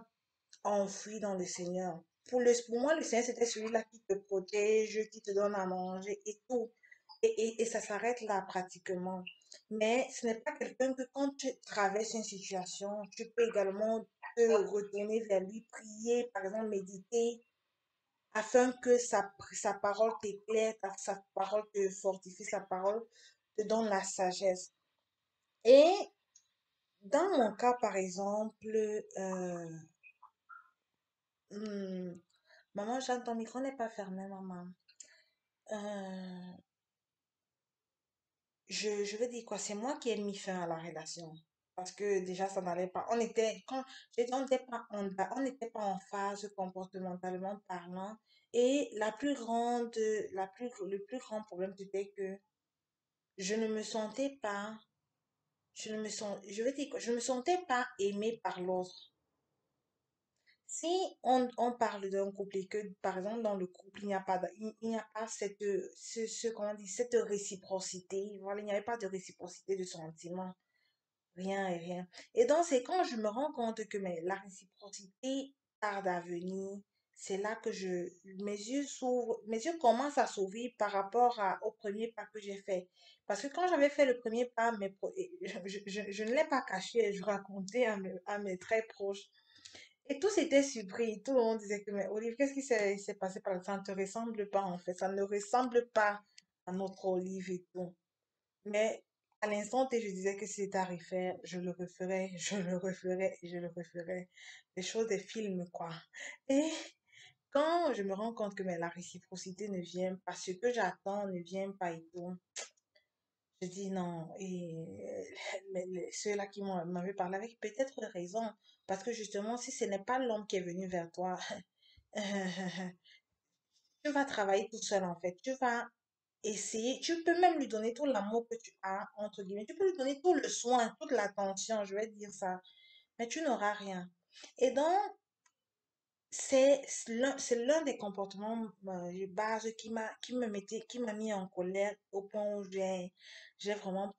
enfuie dans le Seigneur. Pour moi, le Seigneur, c'était celui-là qui te protège, qui te donne à manger et tout. Et ça s'arrête là pratiquement. Mais ce n'est pas quelqu'un que quand tu traverses une situation, tu peux également te retourner vers lui, prier, par exemple, méditer, afin que sa parole t'éclaire, sa parole te fortifie, sa parole te donne la sagesse. Et dans mon cas, par exemple, hmm, maman, Jeanne, ton micro n'est pas fermé, maman. Euh, je veux dire quoi, c'est moi qui ai mis fin à la relation. Parce que déjà, ça n'allait pas. J'ai dit, on n'était pas en phase comportementalement parlant. Et le plus grand problème, c'était que je ne me sentais pas, je veux dire quoi, je ne me sentais pas aimée par l'autre. Si on parle d'un couple et que, par exemple, dans le couple, il n'y a pas comment on dit, cette réciprocité, voilà, il n'y avait pas de réciprocité de sentiments, rien et rien. Et donc, c'est quand je me rends compte que mais, la réciprocité tarde à venir, c'est là que mes yeux s'ouvrent, mes yeux commencent à s'ouvrir par rapport au premier pas que j'ai fait. Parce que quand j'avais fait le premier pas, je ne l'ai pas caché, je racontais à mes très proches. Et tous étaient surpris. Tout le monde disait que, mais Olive, qu'est-ce qui s'est passé par là? Ça ne te ressemble pas, en fait. Ça ne ressemble pas à notre Olive et tout. Mais à l'instant T, je disais que si c'était à refaire, je le referais, je le referais et je le referais. Des choses, des films, quoi. Et quand je me rends compte que mais, la réciprocité ne vient pas, ce que j'attends ne vient pas et tout, je dis non. Et ceux-là qui m'avaient parlé avec peut-être raison. Parce que justement, si ce n'est pas l'homme qui est venu vers toi, tu vas travailler tout seul en fait. Tu vas essayer, tu peux même lui donner tout l'amour que tu as, entre guillemets. Tu peux lui donner tout le soin, toute l'attention, je vais dire ça. Mais tu n'auras rien. Et donc, c'est l'un des comportements de base qui m'a mis en colère au point où j'ai vraiment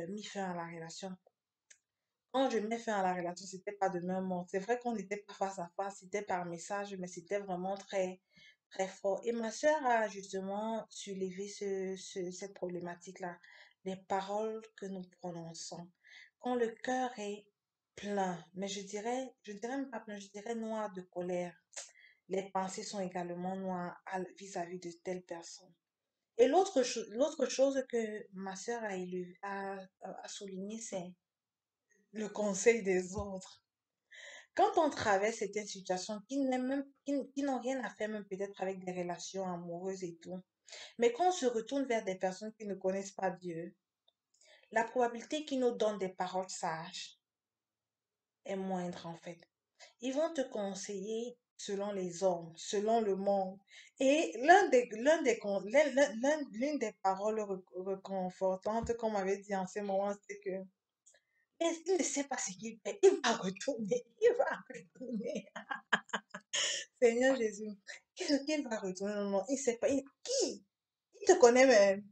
mis fin à la relation. Quand je mets fin à la relation, c'était pas de même mot. C'est vrai qu'on n'était pas face à face, c'était par message, mais c'était vraiment très, très fort. Et ma sœur a justement soulevé cette problématique-là. Les paroles que nous prononçons. Quand le cœur est plein, mais je dirais même pas plein, je dirais noir de colère. Les pensées sont également noires vis-à-vis de telle personne. Et l'autre chose que ma sœur a souligné, c'est le conseil des autres. Quand on traverse certaines situations qui n'ont rien à faire même peut-être avec des relations amoureuses et tout, mais quand on se retourne vers des personnes qui ne connaissent pas Dieu, la probabilité qu'ils nous donnent des paroles sages est moindre en fait. Ils vont te conseiller selon les hommes, selon le monde. Et l'une des paroles réconfortantes qu'on m'avait dit en ce moment, c'est que mais il ne sait pas ce qu'il fait. Il va retourner. Il va retourner. Seigneur Jésus, qu'est-ce qu'il va retourner? Non, non, il ne sait pas. Qui? Il te connaît même.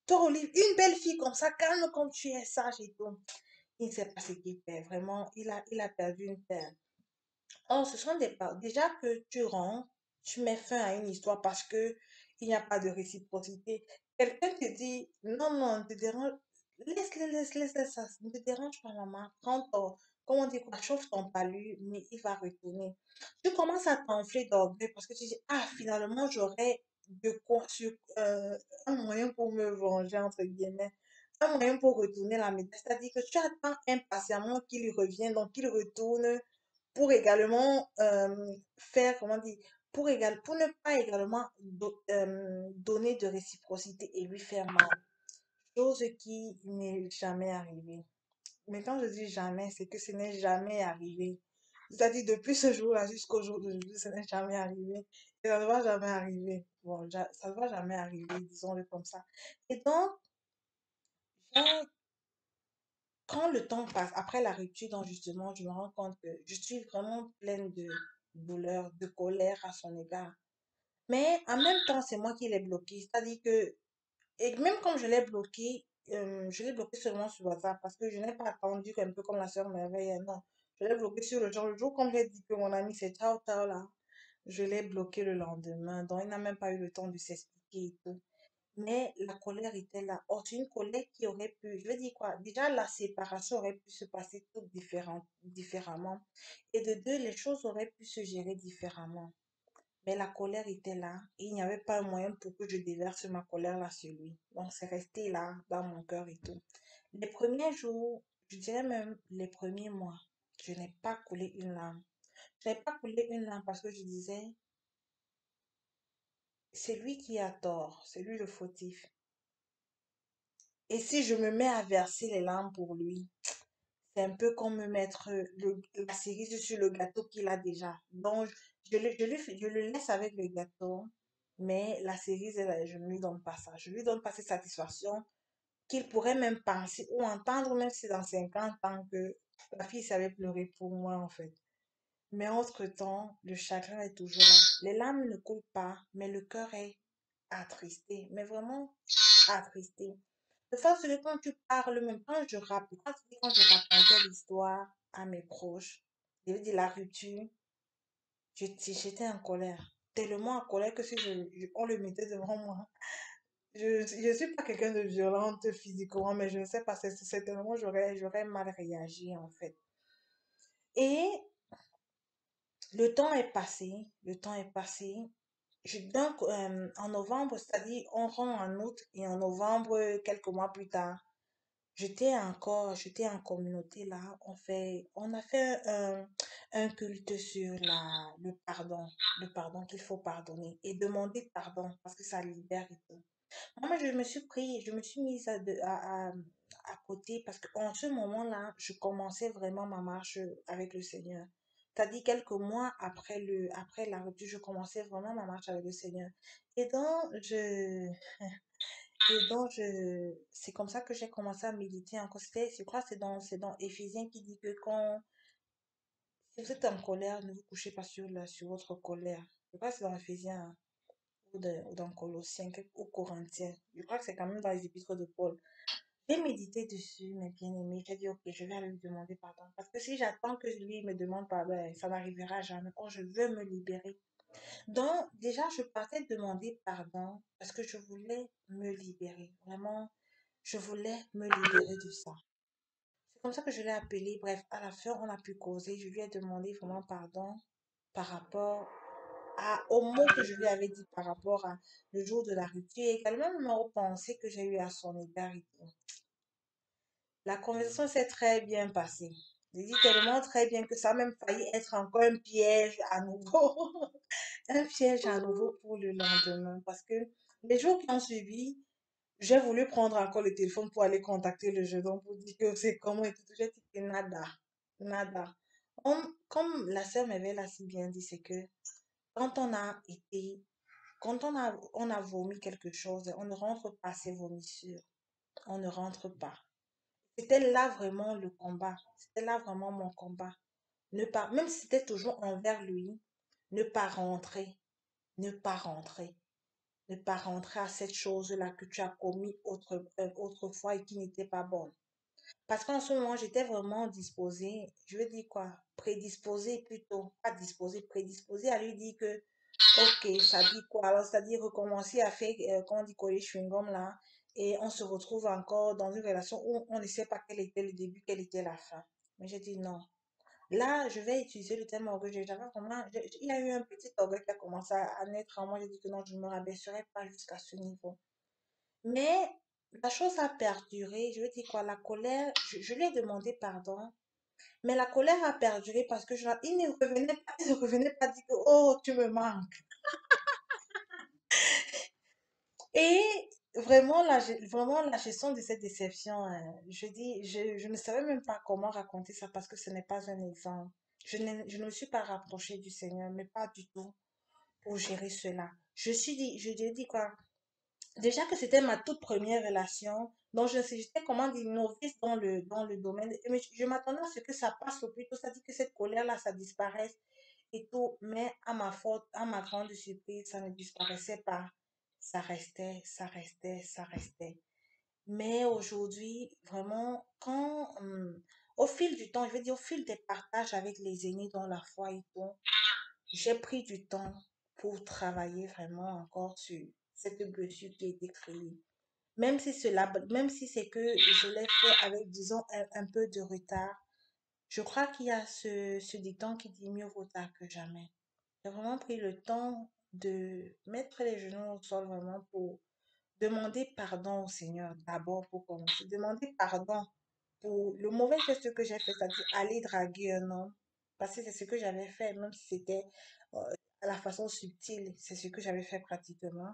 Toi, Olive, une belle fille comme ça, calme comme tu es, sage et tout. Il ne sait pas ce qu'il fait. Vraiment, il a perdu une terre. Or, ce sont des paroles. Déjà que tu rentres, tu mets fin à une histoire parce que il n'y a pas de réciprocité. Quelqu'un te dit, non, non, ne te dérange, laisse ça, ne te dérange pas, maman. Comment on dit quoi, chauffe ton palu, mais il va retourner. Tu commences à t'enfler d'orgueil parce que tu dis, ah, finalement, j'aurais un moyen pour me venger, entre guillemets. Un moyen pour retourner la médaille. C'est-à-dire que tu attends impatiemment qu'il revienne, donc qu'il retourne pour également faire, comment dire, pour ne pas également donner de réciprocité et lui faire mal. Chose qui n'est jamais arrivée. Mais quand je dis jamais, c'est que ce n'est jamais arrivé. C'est-à-dire, depuis ce jour-là jusqu'au jour d'aujourd'hui, ce n'est jamais arrivé. Et ça ne va jamais arriver. Bon, ça ne va jamais arriver, disons-le comme ça. Et donc, j'ai quand le temps passe, après la rupture, donc justement, je me rends compte que je suis vraiment pleine de douleur, de colère à son égard. Mais en même temps, c'est moi qui l'ai bloqué. C'est-à-dire que, et même comme je l'ai bloqué seulement sur WhatsApp parce que je n'ai pas attendu un peu comme la sœur merveille. Non, je l'ai bloqué sur le jour comme j'ai dit que mon ami c'est ciao, ciao là. Je l'ai bloqué le lendemain. Donc, il n'a même pas eu le temps de s'expliquer et tout. Mais la colère était là. Or, c'est une colère qui aurait pu, je veux dire quoi, déjà la séparation aurait pu se passer différemment. Et de deux, les choses auraient pu se gérer différemment. Mais la colère était là et il n'y avait pas un moyen pour que je déverse ma colère là sur lui. Donc, c'est resté là, dans mon cœur et tout. Les premiers jours, je dirais même les premiers mois, je n'ai pas coulé une larme. Je n'ai pas coulé une larme parce que je disais, c'est lui qui a tort, c'est lui le fautif. Et si je me mets à verser les larmes pour lui, c'est un peu comme me mettre la cerise sur le gâteau qu'il a déjà. Donc, je le laisse avec le gâteau, mais la cerise, je ne lui donne pas ça. Je lui donne pas cette satisfaction qu'il pourrait même penser ou entendre, même si dans 50 ans, que la fille savait pleurer pour moi, en fait. Mais entre-temps, le chagrin est toujours là. Les larmes ne coulent pas, mais le cœur est attristé, mais vraiment attristé. De façon que quand tu parles, même quand je racontais l'histoire à mes proches, je veux dire la rupture, J'étais en colère. Tellement en colère que si on le mettait devant moi. Je suis pas quelqu'un de violente physiquement, mais je ne sais pas, certainement j'aurais mal réagi en fait. Et le temps est passé, le temps est passé. Donc, en novembre, c'est-à-dire on rentre en août et en novembre, quelques mois plus tard, j'étais en communauté là. On a fait un culte sur le pardon qu'il faut pardonner et demander pardon parce que ça libère et tout. Moi, je me suis mise à côté parce qu'en ce moment-là, je commençais vraiment ma marche avec le Seigneur. C'est-à-dire quelques mois après la rupture, je commençais vraiment ma marche avec le Seigneur. Et donc, c'est comme ça que j'ai commencé à méditer encore. Je crois que c'est dans Éphésiens qui dit que si vous êtes en colère, ne vous couchez pas sur votre colère. Je crois que c'est dans Éphésiens, hein, ou dans Colossiens, ou Corinthiens. Je crois que c'est quand même dans les épîtres de Paul. J'ai médité dessus, mes bien-aimés. J'ai dit, ok, je vais aller lui demander pardon. Parce que si j'attends que lui me demande pardon, ça n'arrivera jamais. Quand je veux me libérer. Donc, déjà, je partais demander pardon parce que je voulais me libérer. Vraiment, je voulais me libérer de ça. C'est comme ça que je l'ai appelé. Bref, à la fin, on a pu causer. Je lui ai demandé vraiment pardon par rapport aux mots que je lui avais dit par rapport à le jour de la rupture et également aux pensées que j'ai eues à son égard et tout. La conversation s'est très bien passée. Je dis tellement très bien que ça a même failli être encore un piège à nouveau. Un piège à nouveau pour le lendemain. Parce que les jours qui ont suivi, j'ai voulu prendre encore le téléphone pour aller contacter le jeune homme pour dire que c'est comment et tout. J'ai dit que nada. Nada. Comme la sœur m'avait l'a si bien dit, c'est que quand on a été, quand on a vomi quelque chose, on ne rentre pas ses vomissures. On ne rentre pas. C'était là vraiment le combat. C'était là vraiment mon combat. Ne pas, même si c'était toujours envers lui, ne pas rentrer, ne pas rentrer, ne pas rentrer à cette chose-là que tu as commis autrefois et qui n'était pas bonne. Parce qu'en ce moment, j'étais vraiment disposée, je veux dire quoi, prédisposée plutôt, pas disposée, prédisposée à lui dire que, ok, ça dit quoi? Alors, ça dit recommencer à faire, quand on dit coller chewing-gum là, et on se retrouve encore dans une relation où on ne sait pas quel était le début, quelle était la fin. Mais j'ai dit non. Là, je vais utiliser le terme orgueil. J'avais vraiment, il y a eu un petit orgueil qui a commencé à naître en moi. J'ai dit que non, je ne me rabaisserai pas jusqu'à ce niveau. Mais la chose a perduré. Je veux dire quoi, la colère, je lui ai demandé pardon. Mais la colère a perduré parce que il ne revenait pas dire que, oh, tu me manques. Et vraiment la gestion de cette déception, hein, je ne savais même pas comment raconter ça parce que ce n'est pas un exemple. Je ne me suis pas rapprochée du Seigneur, mais pas du tout pour gérer cela. Je lui ai dit quoi? Déjà que c'était ma toute première relation, donc j'étais comment dire novice dans le domaine, mais je m'attendais à ce que ça passe au plus tôt, ça dit que cette colère-là, ça disparaisse et tout, mais à ma faute, à ma grande surprise, ça ne disparaissait pas. Ça restait, ça restait, ça restait. Mais aujourd'hui, vraiment, au fil du temps, je veux dire, au fil des partages avec les aînés dans la foi et tout, j'ai pris du temps pour travailler vraiment encore sur cette blessure qui a été créée. Même si c'est que je l'ai fait avec, disons, un peu de retard, je crois qu'il y a ce dicton qui dit mieux vaut tard que jamais. J'ai vraiment pris le temps de mettre les genoux au sol vraiment pour demander pardon au Seigneur d'abord pour commencer. Demander pardon pour le mauvais geste que j'ai fait, c'est-à-dire aller draguer un homme. Parce que c'est ce que j'avais fait, même si c'était euh, à la façon subtile, c'est ce que j'avais fait pratiquement.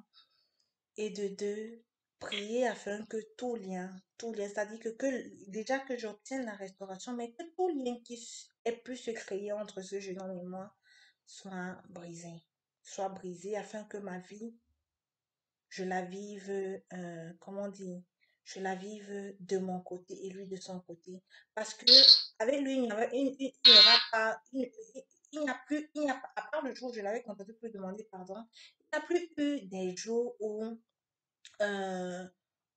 Et de deux, prier afin que tout lien, c'est-à-dire déjà que j'obtienne la restauration, mais que tout lien ait pu se créer entre ce jeune homme et moi soit brisé. Soit brisé afin que ma vie je la vive, comment dire, je la vive de mon côté et lui de son côté. Parce que avec lui, il n'y aura pas, il n'y a plus, il n'y a pas, à part le jour où je l'avais contacté pour lui demander pardon, il n'y a plus eu des jours où euh,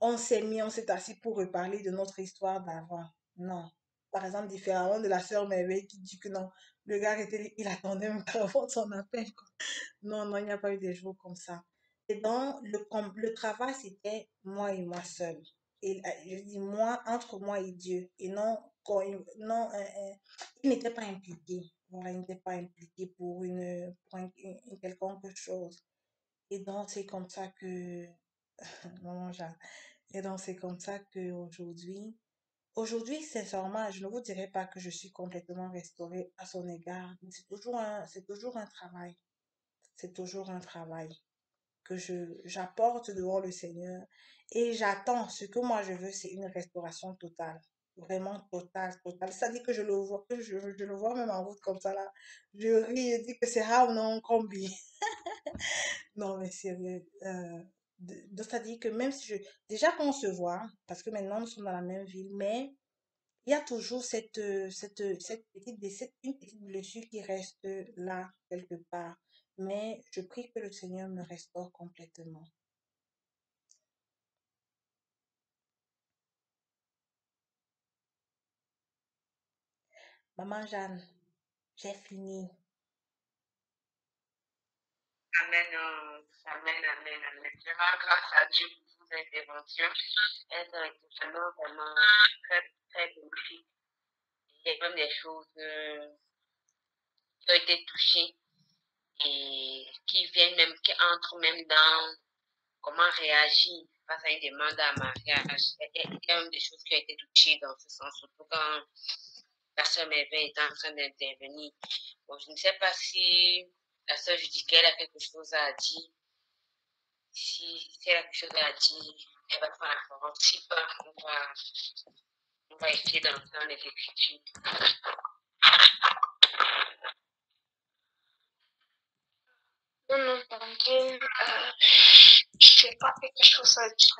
on s'est assis pour reparler de notre histoire d'avant. Non. par exemple, différemment de la sœur Merveille qui dit que non, le gars était, il attendait même pas avant son appel, quoi. Non, non, il n'y a pas eu des jours comme ça. Et donc, le travail, c'était moi et moi seul. Et je dis moi, entre moi et Dieu. Et non, non il n'était pas impliqué. Voilà, il n'était pas impliqué pour une quelconque chose. Et donc, c'est comme ça que, maman Jeanne, et donc, c'est comme ça qu'aujourd'hui, sincèrement, je ne vous dirais pas que je suis complètement restaurée à son égard. Mais c'est toujours un travail. C'est toujours un travail que j'apporte devant le Seigneur et j'attends. Ce que moi je veux, c'est une restauration totale. Vraiment totale, totale. Ça dit que je le vois, que je le vois même en route comme ça là. Je ris et dis que c'est rare, non, combi. Non, mais sérieux. Donc, ça dit que même si déjà qu'on se voit, parce que maintenant nous sommes dans la même ville, mais il y a toujours une petite blessure qui reste là, quelque part. Mais je prie que le Seigneur me restaure complètement. Maman Jeanne, j'ai fini. Amen, amen, amen, amen. Je rends grâce à Dieu pour vos interventions. Elles ont été vraiment, vraiment très, très bénéfiques. Il y a même des choses qui ont été touchées et qui viennent même, qui entrent même dans comment réagir face à une demande en mariage. Il y a même des choses qui ont été touchées dans ce sens, surtout quand la sœur Merveille est en train d'intervenir. Bon, je ne sais pas si la sœur Judicaël a quelque chose à dire. Si elle a quelque chose à dire, elle va prendre la parole. Si pas, on va essayer d'entrer dans les écritures. Non, non, t'inquiète. Je n'ai pas quelque chose à dire.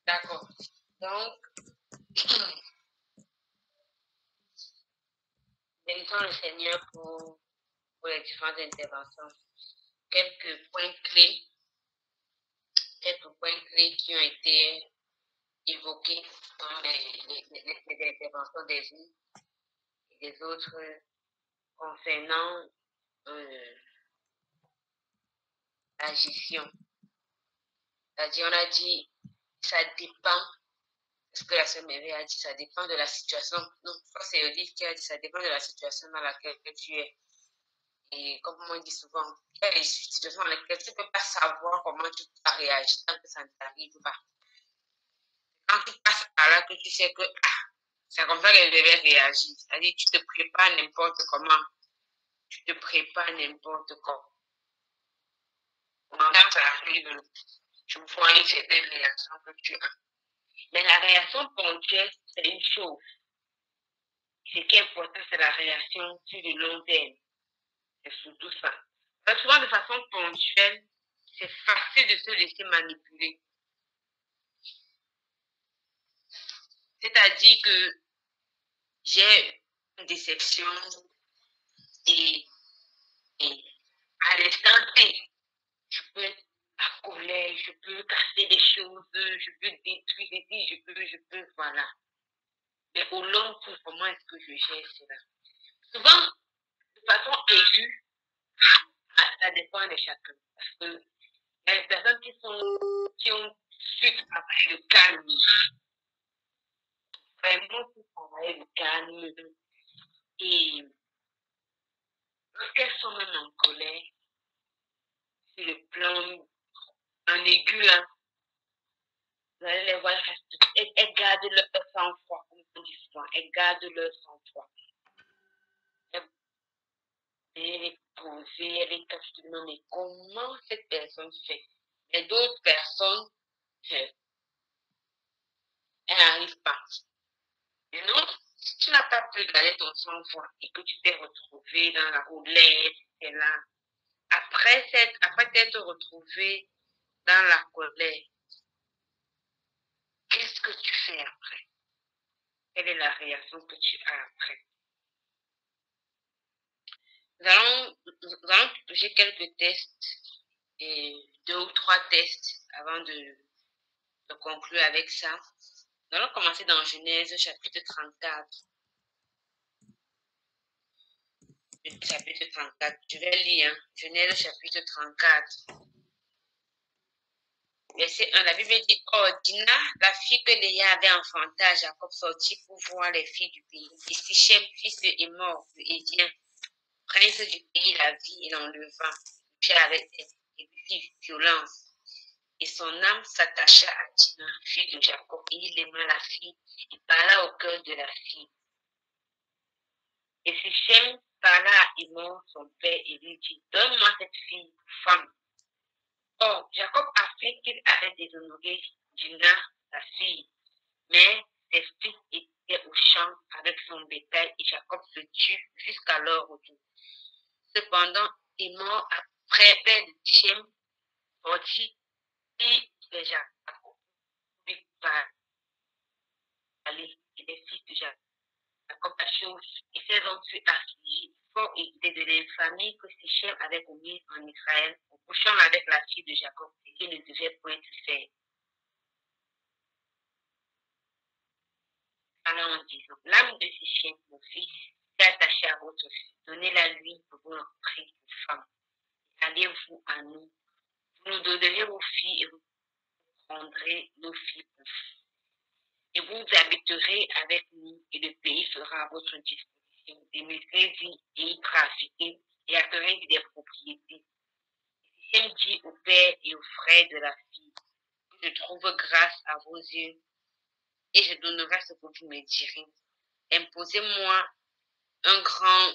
D'accord. Donc, bénissons le Seigneur pour les différentes interventions. Quelques points clés, qui ont été évoqués dans les interventions des unes et des autres concernant la gestion. C'est-à-dire, on a dit, ça dépend, ce que la sœur Merveille a dit, ça dépend de la situation. Non, c'est Olive qui a dit, ça dépend de la situation dans laquelle tu es. Et comme on dit souvent, il y a des situations dans lesquelles tu ne peux pas savoir comment tu vas réagir tant que ça ne t'arrive pas. Quand tu passes par là, que tu sais que c'est comme ça que je devais réagir. C'est-à-dire, tu te prépares n'importe comment. Tu te prépares n'importe comment. Quand ça arrive, tu vois une certaine réaction que tu as. Mais la réaction ponctuelle, c'est une chose. Ce qui est important, c'est la réaction sur le long terme. C'est surtout ça. Parce que souvent, de façon ponctuelle, c'est facile de se laisser manipuler. C'est-à-dire que j'ai une déception et, et à l'instant T, je peux être à colère, je peux casser des choses, je peux détruire des vies, je peux, voilà. Mais au long cours, comment est-ce que je gère cela? Souvent, de façon aiguë, ça dépend de chacun. Parce que il y a des personnes qui ont su travailler le calme, vraiment su travailler le calme. Et lorsqu'elles sont même en colère, sur le plan en aigu, là, vous allez les voir, elles gardent leur sang-froid, comme on dit souvent, elles gardent leur sang-froid. Elles les poser, elles les questionner, mais comment cette personne fait? Et d'autres personnes, elles n'arrivent pas. Et non, si tu n'as pas pu garder ton sang-froid et que tu t'es retrouvé dans la colère, et là, après t'être retrouvé dans la colère, qu'est-ce que tu fais après? Quelle est la réaction que tu as après? Nous allons toucher quelques tests, et 2 ou 3 tests avant de conclure avec ça. Nous allons commencer dans Genèse chapitre 34. Chapitre 34. Je vais lire Genèse chapitre 34. Verset 1, la Bible dit, « Oh, Dina, la fille que Léa avait enfantée à Jacob, sortit pour voir les filles du pays. Et Sichem, fils de Hémor, de Hédien, prince du pays, la vit et l'enleva, puis avec elle, et lui fit violence. Et son âme s'attacha à Dina, fille de Jacob, et il aima la fille, et parla au cœur de la fille. Et Sichem parla à Hémor, son père, et lui dit, donne-moi cette fille, femme. Or, Jacob apprit qu'il avait déshonoré Dina, sa fille, mais ses fils étaient au champ avec son bétail et Jacob se tut jusqu'à leur retour. Cependant, Hémor, après père de Sichem, sortit de Jacob, lui parler, et les fils de Jacob la chose, et ses hommes furent affligés, fort irrités de l'infamie que Sichem avait commise en Israël, en couchant avec la fille de Jacob, et qu'il ne devait point faire. Alors en disant, l'âme de Sichem, mon fils, s'est attachée à votre fille, donnez-la lui pour vous en prie pour femme. Allez-vous à nous, vous nous donnerez vos filles et vous prendrez nos filles pour filles. Et vous habiterez avec nous et le pays sera à votre disposition. Démettez-y et y trafiquez et acquérez des propriétés. Sichem dit au père et aux frères de la fille, je trouve grâce à vos yeux et je donnerai ce que vous me direz. Imposez-moi un grand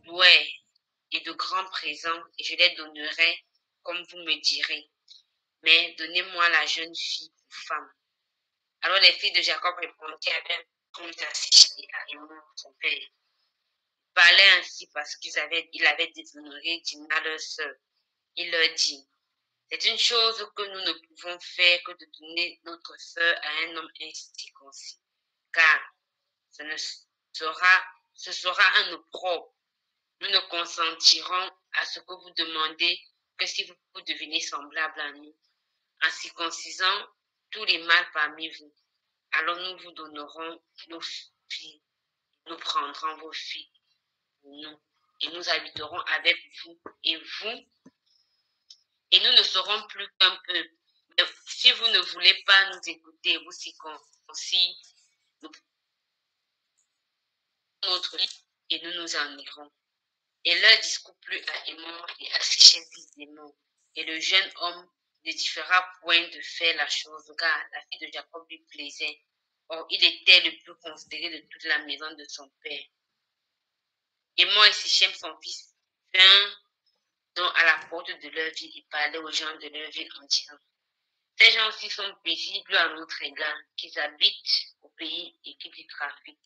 douai et de grands présents, et je les donnerai comme vous me direz. Mais donnez-moi la jeune fille pour femme. Alors les filles de Jacob répondirent avec compte à Sichem à Hémor, son père. Ils parlaient ainsi parce qu'il avait déshonoré Dina, leur sœur. Il leur dit, c'est une chose que nous ne pouvons faire que de donner notre sœur à un homme incirconcis, car ce sera un opprobre. Nous ne consentirons à ce que vous demandez que si vous devenez semblable à nous, en circoncisant tous les mâles parmi vous. Alors nous vous donnerons nos filles, nous prendrons vos filles pour nous, et nous habiterons avec vous, et nous ne serons plus qu'un peu. Mais si vous ne voulez pas nous écouter, vous circoncis, nous prenons notre vie et nous nous en irons. Et leur discours plut à Hémor et à Sichem fils d'Hémor. Et le jeune homme ne différa point de faire la chose, car la fille de Jacob lui plaisait. Or, il était le plus considéré de toute la maison de son père. Hémor et Sichem, son fils, vinrent donc à la porte de leur ville et parlaient aux gens de leur ville en disant, ces gens-ci sont paisibles à notre égard, qu'ils habitent au pays et qu'ils y trafiquent.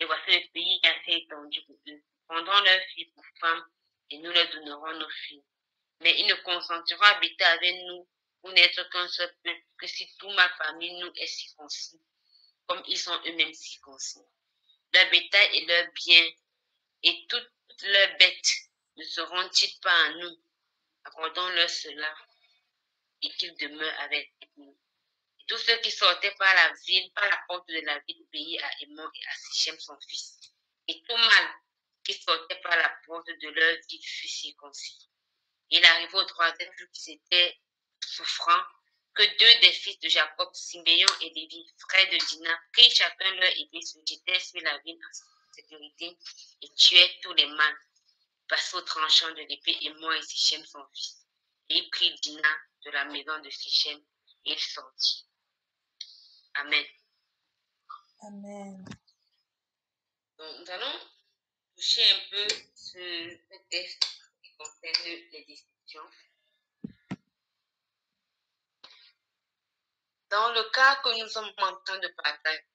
Et voici le pays assez étendu pour eux. Prendrons leurs filles pour femmes et nous leur donnerons nos filles. Mais ils ne consentiront à habiter avec nous pour n'être qu'un seul peuple que si toute ma famille nous est circoncis, comme ils sont eux-mêmes circoncis. Leur bétail et leurs biens et toutes leurs bêtes ne seront-ils pas à nous? Accordons-leur cela et qu'ils demeurent avec nous. Et tous ceux qui sortaient par la ville, par la porte de la ville, obéirent à Hémor et à Sichem son fils. Et tout mâle qui sortait par la porte de leur ville fut circoncis. Il arriva au troisième jour qu'ils étaient souffrants, que deux des fils de Jacob, Siméon et Lévi, frères de Dina, prirent chacun leur épée, se jetaient sur la ville en sécurité et tuaient tous les mâles. Passent au tranchant de l'épée Hémor et Sichem son fils. Et il prit Dina de la maison de Sichem et il sortit. Amen. Amen. Donc, nous allons toucher un peu ce texte qui concerne les décisions. Dans le cas que nous sommes en train de partager,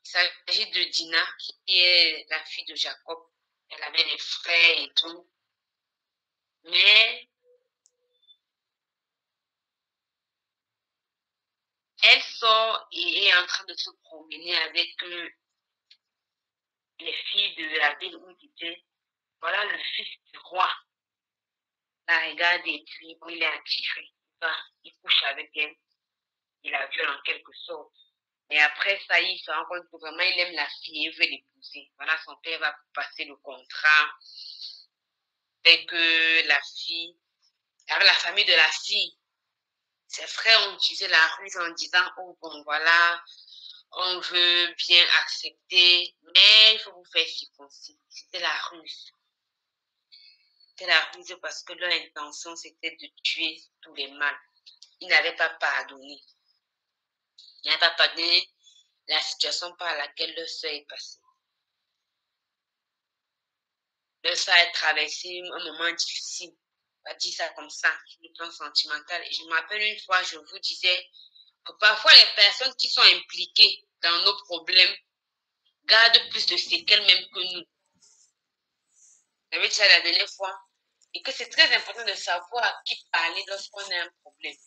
il s'agit de Dina, qui est la fille de Jacob. Elle avait des frères et tout. Mais elle sort et est en train de se promener avec les filles de la ville où il était. Voilà le fils du roi. La regarde et puis il est attiré. Il couche avec elle. Il la quelque sorte. Mais après ça, il se rend compte que vraiment, il aime la fille et veut l'épouser. Voilà, son père va passer le contrat avec la fille, avec la famille de la fille. Ses frères ont utilisé la ruse en disant, oh bon, voilà, on veut bien accepter, mais il faut vous faire circoncis. C'était la ruse. C'était la ruse parce que leur intention, c'était de tuer tous les mâles. Ils n'avaient pas pardonné. Ils n'avaient pas pardonné la situation par laquelle leur soeur est passée. Leur soeur a traversé un moment difficile. On va dire ça comme ça, sur le plan sentimental. Et je me rappelle une fois, je vous disais que parfois les personnes qui sont impliquées dans nos problèmes gardent plus de séquelles même que nous. J'avais dit ça la dernière fois. Et que c'est très important de savoir à qui parler lorsqu'on a un problème.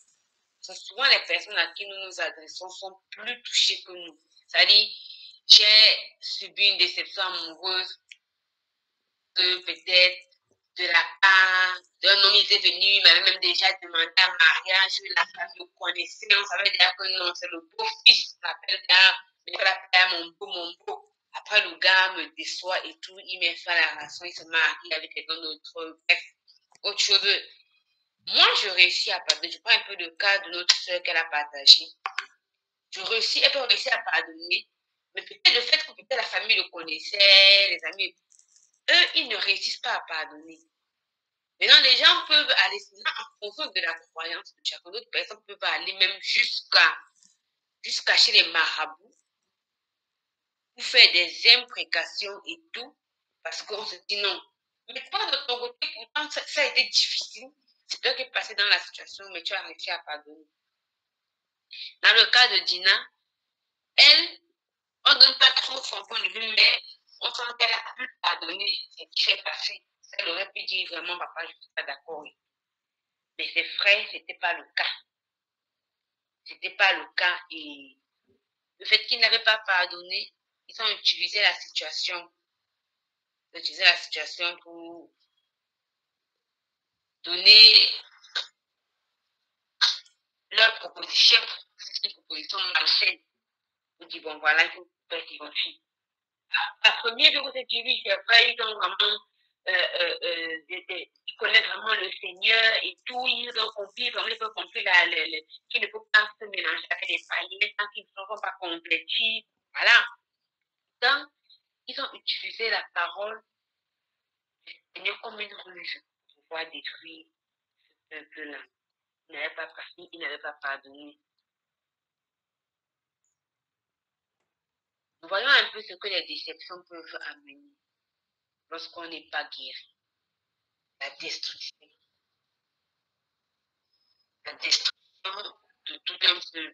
Parce que souvent, les personnes à qui nous nous adressons sont plus touchées que nous. C'est-à-dire, j'ai subi une déception amoureuse peut-être de la part d'un homme, il était venu, il m'avait même déjà demandé un mariage, la femme le connaissait, on savait déjà que non, c'est le beau-fils, on l'appelle déjà, mais il l'appelle mon beau, mon beau. Après, le gars me déçoit et tout, il met fin à la relation, il se marie avec quelqu'un d'autre, bref, autre chose. Moi, je réussis à pardonner. Je prends un peu le cas de notre soeur qu'elle a partagé. Elle peut réussir à pardonner, mais peut-être le fait que peut-être la famille le connaissait, les amis, eux, ils ne réussissent pas à pardonner. Maintenant, les gens peuvent aller, en fonction de la croyance de chacun, d'autres personnes peuvent aller même jusqu'à chez les marabouts pour faire des imprécations et tout, parce qu'on se dit non. Mais toi, de ton côté, pourtant, ça a été difficile. C'est toi qui es passé dans la situation, mais tu as réussi à pardonner. Dans le cas de Dina, elle, on ne donne pas trop son point de vue, mais on sent qu'elle a pu pardonner ce qui s'est passé. Elle aurait pu dire vraiment, papa, je ne suis pas d'accord. Mais ses frères, ce n'était pas le cas. Ce n'était pas le cas. Et le fait qu'ils n'avaient pas pardonné, ils ont utilisé la situation. Utiliser la situation pour donner leur proposition. C'est une proposition malsaine. On dit, bon, voilà, il faut faire qu'ils vont faire. La première fois que c'est oui, c'est vrai, ils ont vraiment, ils connaissent vraiment le Seigneur et tout, ils ont compris, vraiment, ils ont compris qu'il ne faut pas se mélanger avec les païens tant qu'ils ne sont pas complétés. Voilà. Donc, ils ont utilisé la parole du Seigneur comme une ruse pour pouvoir détruire ce peuple-là. Ils n'avaient pas pardonné, ils n'avaient pas pardonné. Nous voyons un peu ce que les déceptions peuvent amener lorsqu'on n'est pas guéri. La destruction. La destruction de tout un peuple.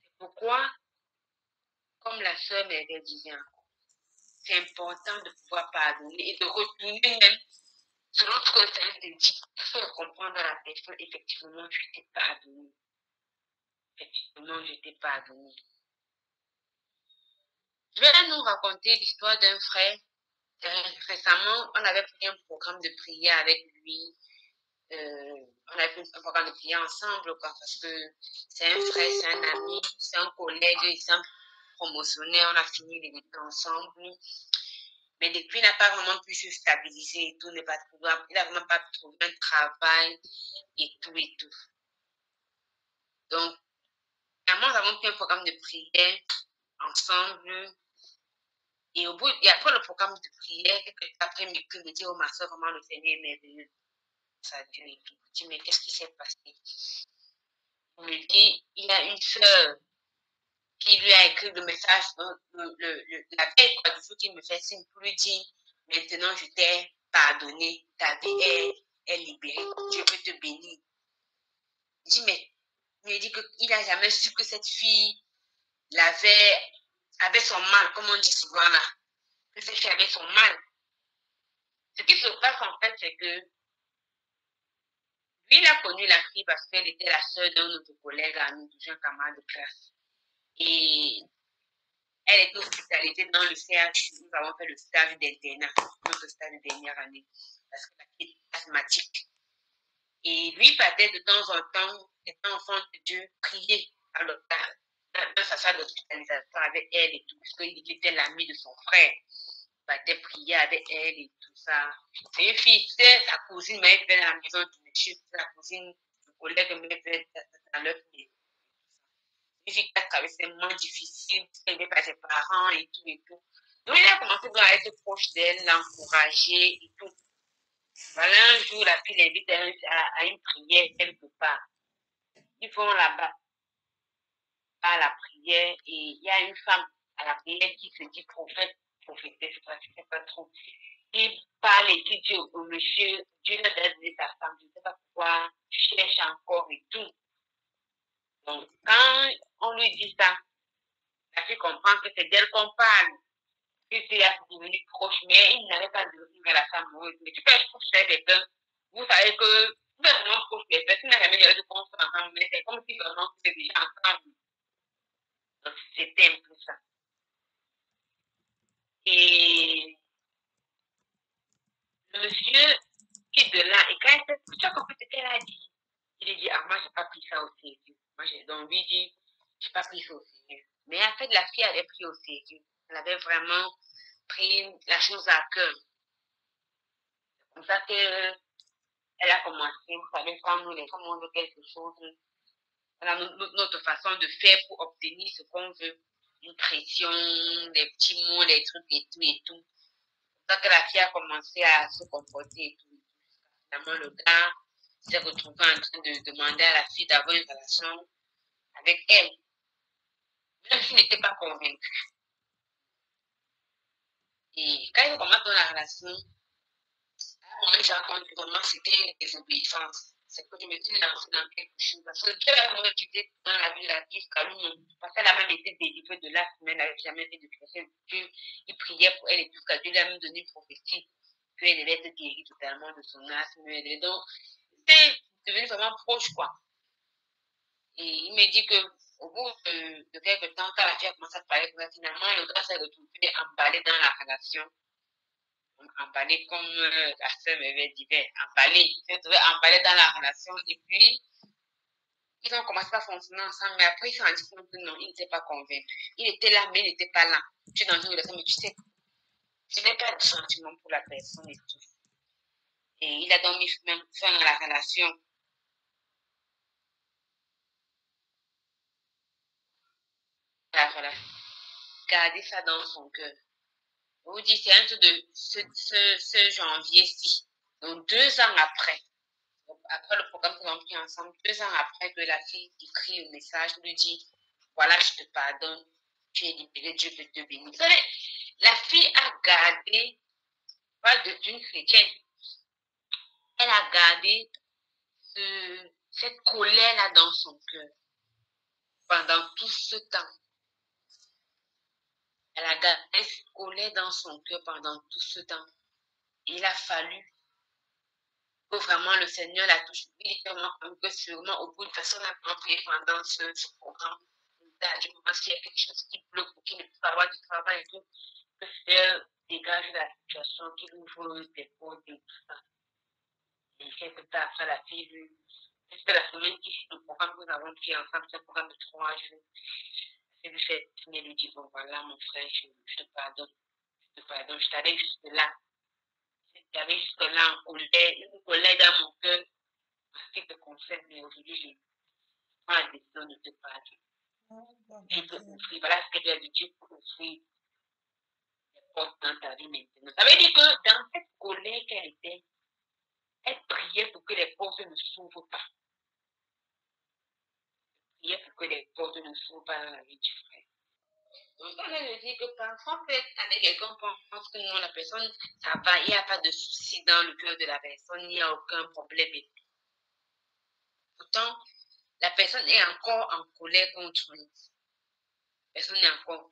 C'est pourquoi, comme la sœur Merveille disait encore, c'est important de pouvoir pardonner et de retourner même sur notre service de dire, il faut comprendre à la personne, effectivement, je t'ai pardonné. Effectivement, je t'ai pardonné. Je vais nous raconter l'histoire d'un frère. Récemment, on avait pris un programme de prière avec lui. On avait fait un programme de prière ensemble parce que c'est un frère, c'est un ami, c'est un collègue, c'est un promotionnaire. On a fini les études ensemble. Mais depuis, il n'a pas vraiment pu se stabiliser et tout. Il n'a vraiment pas pu trouver un travail et tout et tout. Donc, finalement, nous avons fait un programme de prière ensemble. Et après le programme de prière, quelques après il me dit, oh ma soeur, vraiment le Seigneur est merveilleux. Ça Dieu et tout. Je dis, mais qu'est-ce qui s'est passé? Il me dit, il y a une soeur qui lui a écrit le message, la veille du jour qu'il me fait signe pour lui dire, maintenant je t'ai pardonné, ta vie est libérée, Dieu peut te bénir. Je dis, mais il me dit qu'il n'a jamais su que cette fille avait son mal, comme on dit souvent là, que cette fille avait son mal. Ce qui se passe en fait, c'est que lui, il a connu la fille parce qu'elle était la sœur d'un autre collègue à nous, un camarade de classe. Et elle était hospitalisée dans le CH. Nous avons fait le stage d'internat, notre stage de dernière année, parce qu'elle était asthmatique. Et lui partait de temps en temps, étant enfant de Dieu, prier à l'hôpital, dans sa salle d'hospitalisation avec elle et tout, puisqu'il était l'ami de son frère. Il partait prier avec elle et tout ça. C'est une fille, c'est sa cousine, mais elle était dans la maison du monsieur, sa cousine, le collègue, mais elle était dans leur maison. Une fille qui a traversé des moments difficiles, elle n'était pas ses parents et tout et tout. Donc, il a commencé à être proche d'elle, l'encourager et tout. Voilà, un jour, la fille l'invite à une prière quelque part. Ils vont là-bas à la prière et il y a une femme à la prière qui se dit prophète, prophétesse, je ne sais pas trop. Il parle et qui dit au monsieur, Dieu ne a donné ta femme, je ne sais pas pourquoi, tu cherches encore et tout. Donc, quand on lui dit ça, la fille comprend que c'est d'elle qu'on parle. Puis c'est devenu proche, mais il n'avait pas de à la femme amoureuse. Mais tu peux être proche de quelqu'un, vous savez que vous êtes vraiment proche de quelqu'un, tu n'as jamais eu de confiance ensemble, mais c'est comme si vraiment vous êtes déjà ensemble. Donc, c'était un peu ça. Et le monsieur quitte de là, et quand il s'est tu as compris ce qu'elle a dit, il a dit, ah, moi, je n'ai pas pris ça au sérieux. Donc, lui dit, je n'ai pas pris ça au sérieux. Mais en fait, la fille avait pris au sérieux. Elle avait vraiment pris la chose à cœur. C'est comme ça qu'elle a commencé, vous savez, quand nous, les femmes, on veut quelque chose, on a notre façon de faire pour obtenir ce qu'on veut. Une pression, des petits mots, des trucs et tout et tout. C'est ça que la fille a commencé à se comporter et tout. Finalement, le gars s'est retrouvé en train de demander à la fille d'avoir une relation avec elle. Même s'il n'était pas convaincu. Et quand il commence dans la relation, à un moment, j'ai rencontré vraiment c'était des obéissances. C'est que je me suis lancée dans quelque chose. Parce que Dieu a vraiment utilisé dans la vie de la vie jusqu'à lui. Parce qu'elle a même été délivrée de l'asthme, mais elle n'avait jamais fait de chrétien. Dieu, il priait pour elle et jusqu'à Dieu lui a même donné une prophétie qu'elle devait être guérie totalement de son asthme. Donc, c'est devenu vraiment proche, quoi. Et il me dit que au bout de quelques temps, quand la fille a commencé à parler, finalement, le gars s'est retrouvé emballé dans la relation. Donc, emballé comme la sœur m'avait dit, emballé. Il s'est retrouvé emballé dans la relation. Et puis, ils ont commencé à fonctionner ensemble. Mais après, ils se sont rendus compte que non, il n'était pas convaincu. Il était là, mais il n'était pas là. Tu es dans une relation, mais tu sais, je n'ai pas de sentiment pour la personne et tout. Et il a donc mis fin à la relation. Garder ça dans son cœur. Je vous dis, c'est un truc de ce janvier-ci. Donc, 2 ans après le programme qu'ils ont pris ensemble, 2 ans après que la fille écrit le message, lui dit, voilà, je te pardonne, tu es libéré, Dieu peut te bénir. Vous savez, la fille a gardé, parle d'une chrétienne, elle a gardé cette colère-là dans son cœur pendant tout ce temps. Elle a gardé cette colère dans son cœur pendant tout ce temps. Et il a fallu que vraiment le Seigneur la touche. Il était vraiment comme que sûrement au bout de façon à prier pendant ce programme. Je pense qu'il y a quelque chose qui bloque ou qui ne peut pas avoir du travail et tout. Que le Seigneur dégage la situation, qu'il ouvre des portes et tout ça. Et quelque temps après la fille, c'était la semaine qui suit le programme que nous avons pris ensemble, c'est un programme de 3 jours. C'est lui fait signer, lui dit, bon voilà mon frère, je te pardonne, je t'allais jusque là. J'avais jusque là une colère dans mon cœur, en ce qui te concerne, mais aujourd'hui, je prends la décision de te pardonner. Je peux ouvrir, voilà ce que Dieu a dit, Dieu peut ouvrir les portes dans ta vie maintenant. Ça veut dire que dans cette colère qu'elle était, elle priait pour que les portes ne s'ouvrent pas. Elle priait pour que les portes ne s'ouvrent pas dans la vie du frère. Donc, ça veut dire que parfois, peut-être avec quelqu'un, on pense que non, la personne, ça va, il n'y a pas de souci dans le cœur de la personne, il n'y a aucun problème. Et pourtant, la personne est encore en colère contre nous. La personne est encore.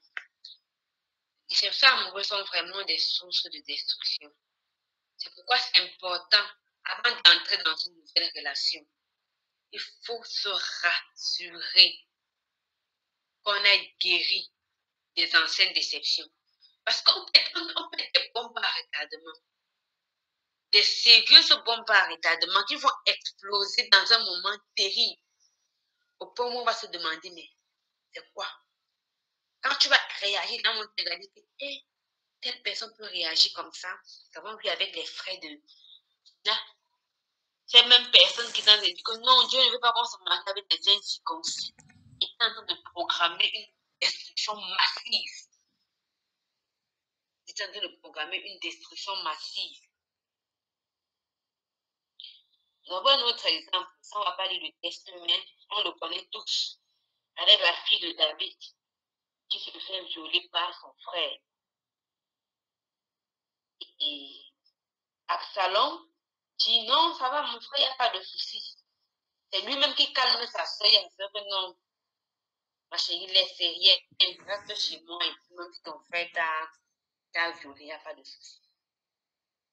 Et ces femmes amoureuses sont vraiment des sources de destruction. C'est pourquoi c'est important, avant d'entrer dans une nouvelle relation, il faut se rassurer qu'on a guéri des anciennes déceptions. Parce qu'on peut être des bombes à retardement. des sérieuses bombes à retardement qui vont exploser dans un moment terrible. Au point où on va se demander, mais c'est quoi? Quand tu vas réagir dans mon regardé, telle personne peut réagir comme ça. Nous avons vu avec les frais de... Là, ces mêmes personnes qui ont dit que non, Dieu ne veut pas qu'on se marie avec des gens circoncis. Ils sont en train de programmer une destruction massive. Ils sont en train de programmer une destruction massive. Nous avons un autre exemple. Ça, on ne va pas lire le texte, mais on le connaît tous. Avec la fille de David qui se fait violer par son frère. Et Absalom dit non, ça va, mon frère, il n'y a pas de souci. C'est lui-même qui calme sa soeur. Il dit que non, ma chérie, laisse rien, reste chez moi. Et puis même si ton frère t'a violé, il n'y a pas de souci.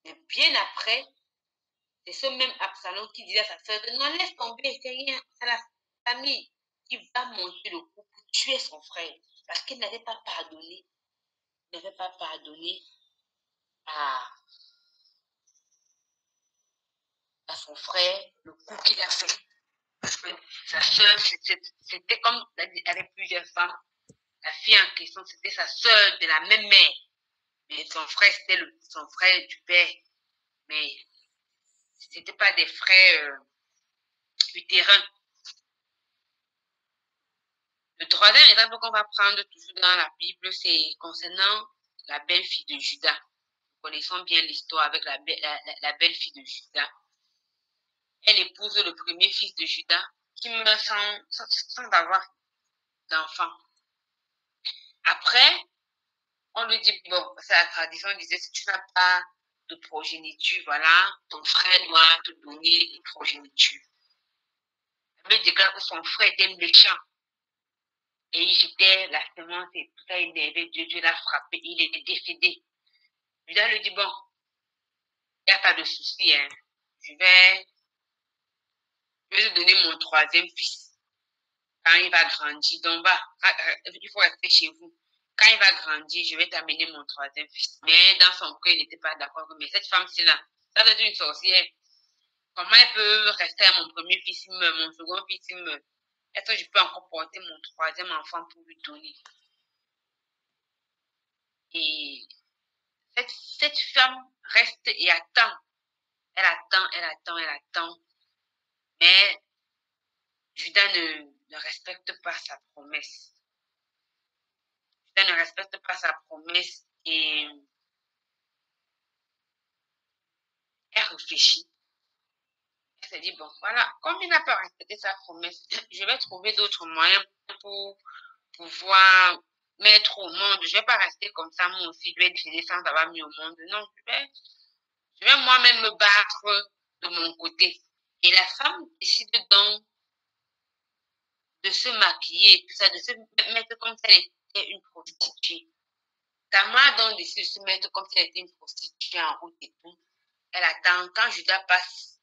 Mais bien après, c'est ce même Absalom qui disait à sa soeur non, laisse tomber, c'est rien. C'est la famille qui va monter le coup pour tuer son frère. Parce qu'il n'avait pas pardonné. Il n'avait pas pardonné à son frère le coup qu'il a fait. Parce que sa soeur, c'était comme avec plusieurs femmes. La fille en question, c'était sa soeur de la même mère. Mais son frère, c'était son frère du père. Mais ce n'était pas des frères utérins. Le troisième exemple qu'on va prendre toujours dans la Bible, c'est concernant la belle-fille de Judas. Nous connaissons bien l'histoire avec la belle-fille de Judas. Elle épouse le premier fils de Judas qui meurt sans avoir d'enfant. Après, on lui dit, bon, c'est la tradition, on disait, si tu n'as pas de progéniture, voilà, ton frère doit te donner une progéniture. Elle me déclare que son frère était méchant. Et il jetait la semence et tout ça, énervé, Dieu l'a frappé, il est décédé. Judas lui dit, bon, il n'y a pas de souci, hein. Je vais te donner mon troisième fils. Quand il va grandir, donc il faut rester chez vous. Quand il va grandir, je vais t'amener mon troisième fils. Mais dans son cœur, il n'était pas d'accord. Mais cette femme-ci là, ça doit être une sorcière. Comment elle peut rester à mon premier fils, il meurt, mon second fils, il meurt. Est-ce que je peux encore porter mon troisième enfant pour lui donner? Et cette femme reste et attend. Elle attend, elle attend, elle attend. Mais Judas ne respecte pas sa promesse. Judas ne respecte pas sa promesse et elle réfléchit. Elle se dit, bon, voilà, comme il n'a pas respecté sa promesse, je vais trouver d'autres moyens pour pouvoir mettre au monde. Je ne vais pas rester comme ça, moi aussi, je vais décider sans avoir mis au monde. Non, je vais moi-même me battre de mon côté. Et la femme décide donc de se maquiller, tout ça, de se mettre comme si elle était une prostituée. Tamar donc décide de se mettre comme si elle était une prostituée en route et tout. Elle attend. Quand Judas passe,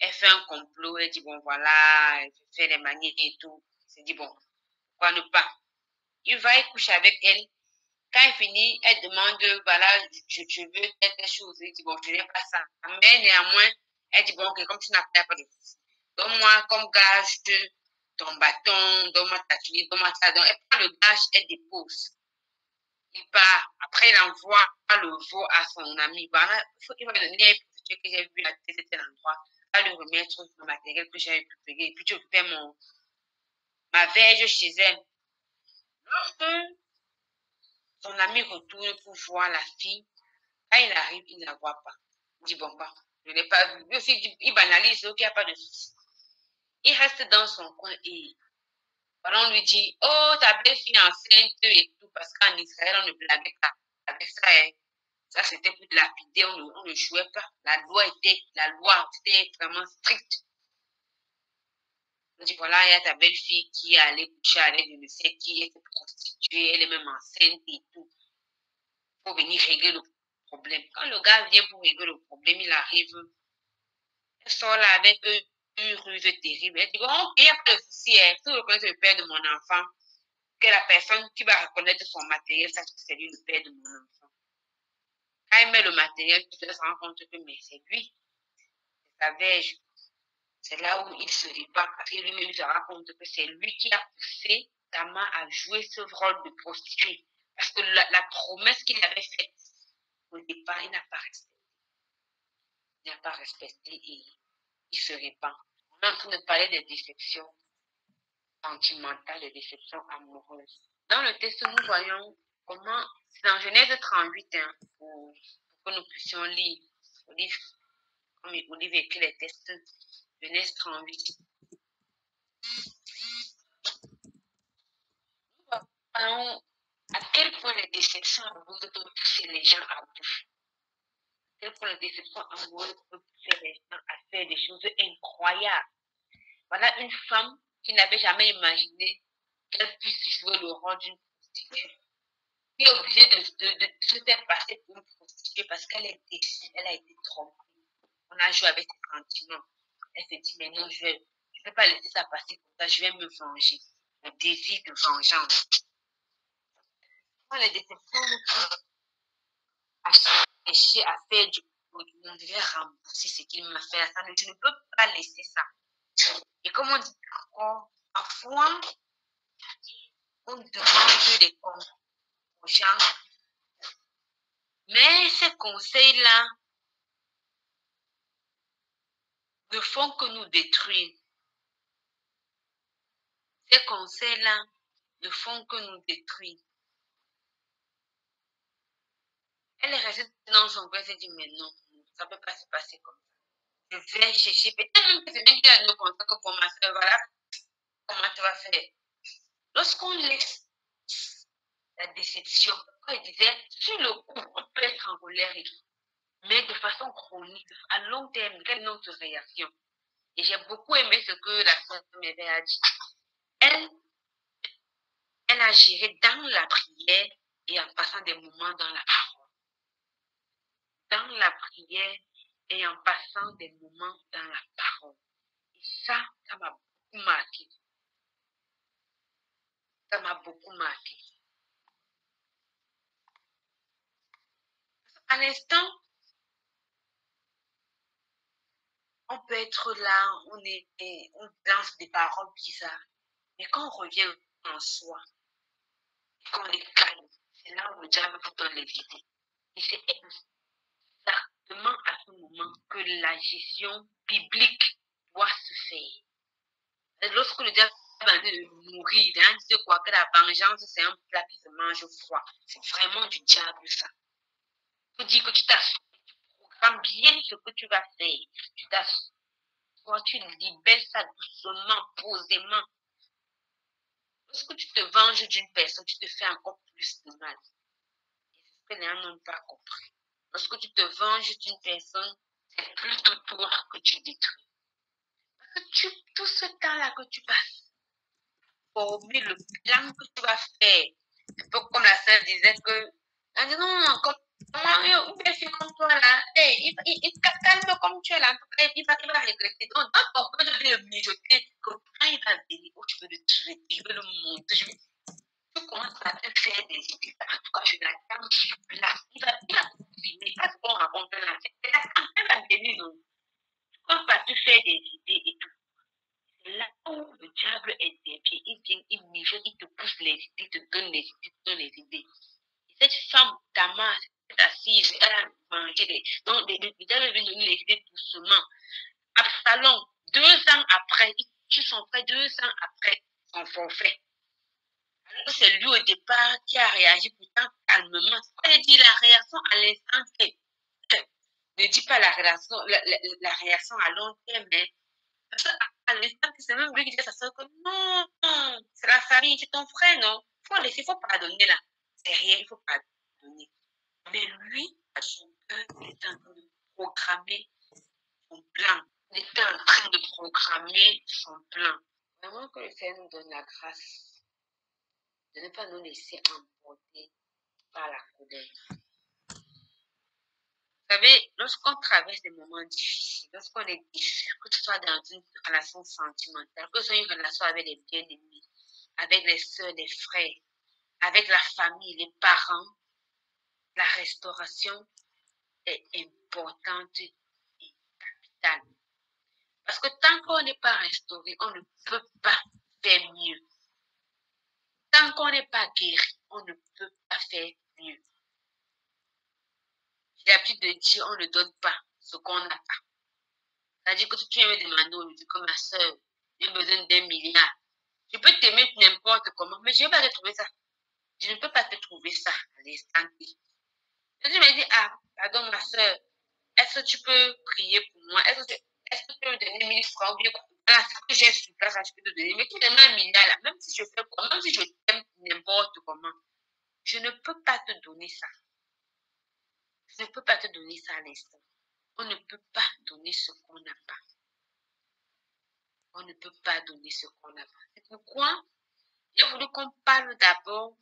elle fait un complot. Elle dit, bon, voilà, elle fait les manières et tout. Elle se dit, bon, pourquoi ne pas? Il va y coucher avec elle. Quand elle finit, elle demande, voilà, je veux telle chose. Elle dit, bon, je n'ai pas ça. Mais néanmoins, elle dit, bon, ok, comme tu n'as pas de fils, donne-moi comme gage ton bâton, donne-moi ta tunique, donne-moi ça. Donc, elle prend le gage, elle dépose. Il part. Après, il envoie le veau à son ami. Voilà, il va me donner un prostituée que j'ai vu à tel endroit. Il va lui remettre le matériel que j'ai récupéré. Et puis, tu fais ma verge chez elle. Lorsque son ami retourne pour voir la fille, quand il arrive, il ne la voit pas. Il dit, bon, bah, je n'ai pas vu. Lui aussi, il banalise, ok, il n'y a pas de souci. Il reste dans son coin et on lui dit, oh, ta belle-fille enceinte et tout, parce qu'en Israël, on ne blaguait pas avec ça. Hein. Ça, c'était pour de lapider, on ne jouait pas. La loi était vraiment stricte. On dit, voilà, il y a ta belle-fille qui est allée coucher avec je ne sais qui, elle s'est prostituée, elle est même enceinte et tout. Il faut venir régler le problème. Quand le gars vient pour régler le problème, il arrive, elle sort là avec une ruse terrible. Elle dit, bon, ok, il n'y a pas de souci, il faut reconnaître le père de mon enfant. Que la personne qui va reconnaître son matériel sache que c'est lui le père de mon enfant. Quand il met le matériel, tu te rends compte que mais c'est lui, c'est sa verge. C'est là où il se répand, parce que lui-même se rend compte que c'est lui qui a poussé Tama à jouer ce rôle de prostituée. Parce que la promesse qu'il avait faite au départ, il n'a pas respecté. Il n'a pas respecté et il se répand. On est en train de parler des déceptions sentimentales, des déceptions amoureuses. Dans le texte, nous voyons comment, c'est dans Genèse 38, hein, pour que nous puissions lire. Comme Olive écrit les textes, Genèse 38. Nous voyons à quel point les déceptions amoureuses peuvent pousser les gens à bout. À quel point les déceptions amoureuses peuvent pousser les gens à faire des choses incroyables. Voilà une femme qui n'avait jamais imaginé qu'elle puisse jouer le rôle d'une prostituée. Qui est obligée de se faire passer pour une prostituée parce qu'elle est déçue, elle a été trompée. On a joué avec ses sentiments. Elle se dit, mais non, je ne peux pas laisser ça passer comme ça, je vais me venger. Le désir de vengeance. Quand les déceptions nous poussent à chercher à faire du produit, on devait rembourser ce qu'il m'a fait. Ça, je ne peux pas laisser ça. Et comme on dit encore, parfois, on demande des comptes aux gens, mais ces conseils-là ne font que nous détruire. Ces conseils-là ne font que nous détruire. Elle est restée dans son coin et s'est dit, mais non, ça ne peut pas se passer comme ça. Je vais chercher, peut-être même que c'est même qui a nos conseils que pour ma soeur, voilà comment tu vas faire. Lorsqu'on laisse la déception, quand il disait, sur le coup, on peut être en colère et tout, mais de façon chronique, à long terme, quelle est notre réaction? Et j'ai beaucoup aimé ce que la soeur m'avait a dit. Elle a géré dans la prière et en passant des moments dans la parole. Dans la prière et en passant des moments dans la parole. Et ça m'a beaucoup marqué. Ça m'a beaucoup marqué. À l'instant, on peut être là, on lance des paroles bizarres. Mais quand on revient en soi, quand on est calme, c'est là où le diable vous donne les idées. Et c'est exactement à ce moment que la gestion biblique doit se faire. Et lorsque le diable va mourir, il dit quoi que la vengeance, c'est un plat qui se mange froid. C'est vraiment du diable, ça. Il faut dire que tu programmes bien ce que tu vas faire. Tu t'assois, tu libères ça doucement, posément. Lorsque tu te venges d'une personne, tu te fais encore plus de mal. Et c'est ce que les gens n'ont pas compris. Lorsque tu te venges d'une personne, c'est plutôt toi que tu détruis. Parce que tout ce temps-là que tu passes, former le plan que tu vas faire. Un peu comme la sœur disait que, elle dit non, comment, bien fait comme toi là, hey, il calme comme tu es là, il va regretter. Donc, encore je vais le mijoter, que quand il va venir, oh, tu veux le traiter, je veux le monter, tu commences à te faire des idées. En tout cas, je l'attends sur place. Il va continuer, parce qu'on raconte là. Elle va venir, non. Tu commences à te faire des idées et tout. Là où le diable est dévié, il vient, il mijote, il te pousse les idées, il te donne les idées, il te donne les idées. Et cette femme, Tamar, est assise, elle a mangé des. Donc, le diable est venu donner les idées doucement. Absalom, 2 ans après, il tue son frère 2 ans après son forfait. Alors, c'est lui au départ qui a réagi pourtant calmement. Elle dit la réaction à l'instant T. Ne dis pas la réaction à long terme, mais à l'instant, c'est même lui qui dit à sa soeur que non, c'est la famille, c'est ton frère, non? Il faut pardonner là. C'est rien, il faut pardonner. Mais lui, à son cœur, il était en train de programmer son plan. Il était en train de programmer son plan. Vraiment que le Seigneur nous donne la grâce de ne pas nous laisser emporter par la colère. Vous savez, lorsqu'on traverse des moments difficiles, lorsqu'on est déçu, que ce soit dans une relation sentimentale, que ce soit une relation avec les bien-aimés, avec les soeurs, les frères, avec la famille, les parents, la restauration, est importante et capitale. Parce que tant qu'on n'est pas restauré, on ne peut pas faire mieux. Tant qu'on n'est pas guéri, on ne peut pas faire mieux. J'ai l'habitude de dire, on ne donne pas ce qu'on n'a pas. C'est-à-dire que si tu viens me demander aujourd'hui que ma soeur, j'ai besoin d'1 milliard, je peux t'aimer n'importe comment, mais je ne vais pas te trouver ça. Je ne peux pas te trouver ça à l'instant T. Et tu me dis, ah, pardon ma soeur, est-ce que tu peux prier pour moi? Est-ce que tu peux me donner 1000 francs ou bien voilà, ce que j'ai sur place, je peux te donner. Mais tu donnes 1 milliard là, même si je fais quoi, même si je t'aime n'importe comment, je ne peux pas te donner ça. Je ne peux pas te donner ça à l'instant. On ne peut pas donner ce qu'on n'a pas. On ne peut pas donner ce qu'on n'a pas. C'est pourquoi j'ai voulu qu'on parle d'abord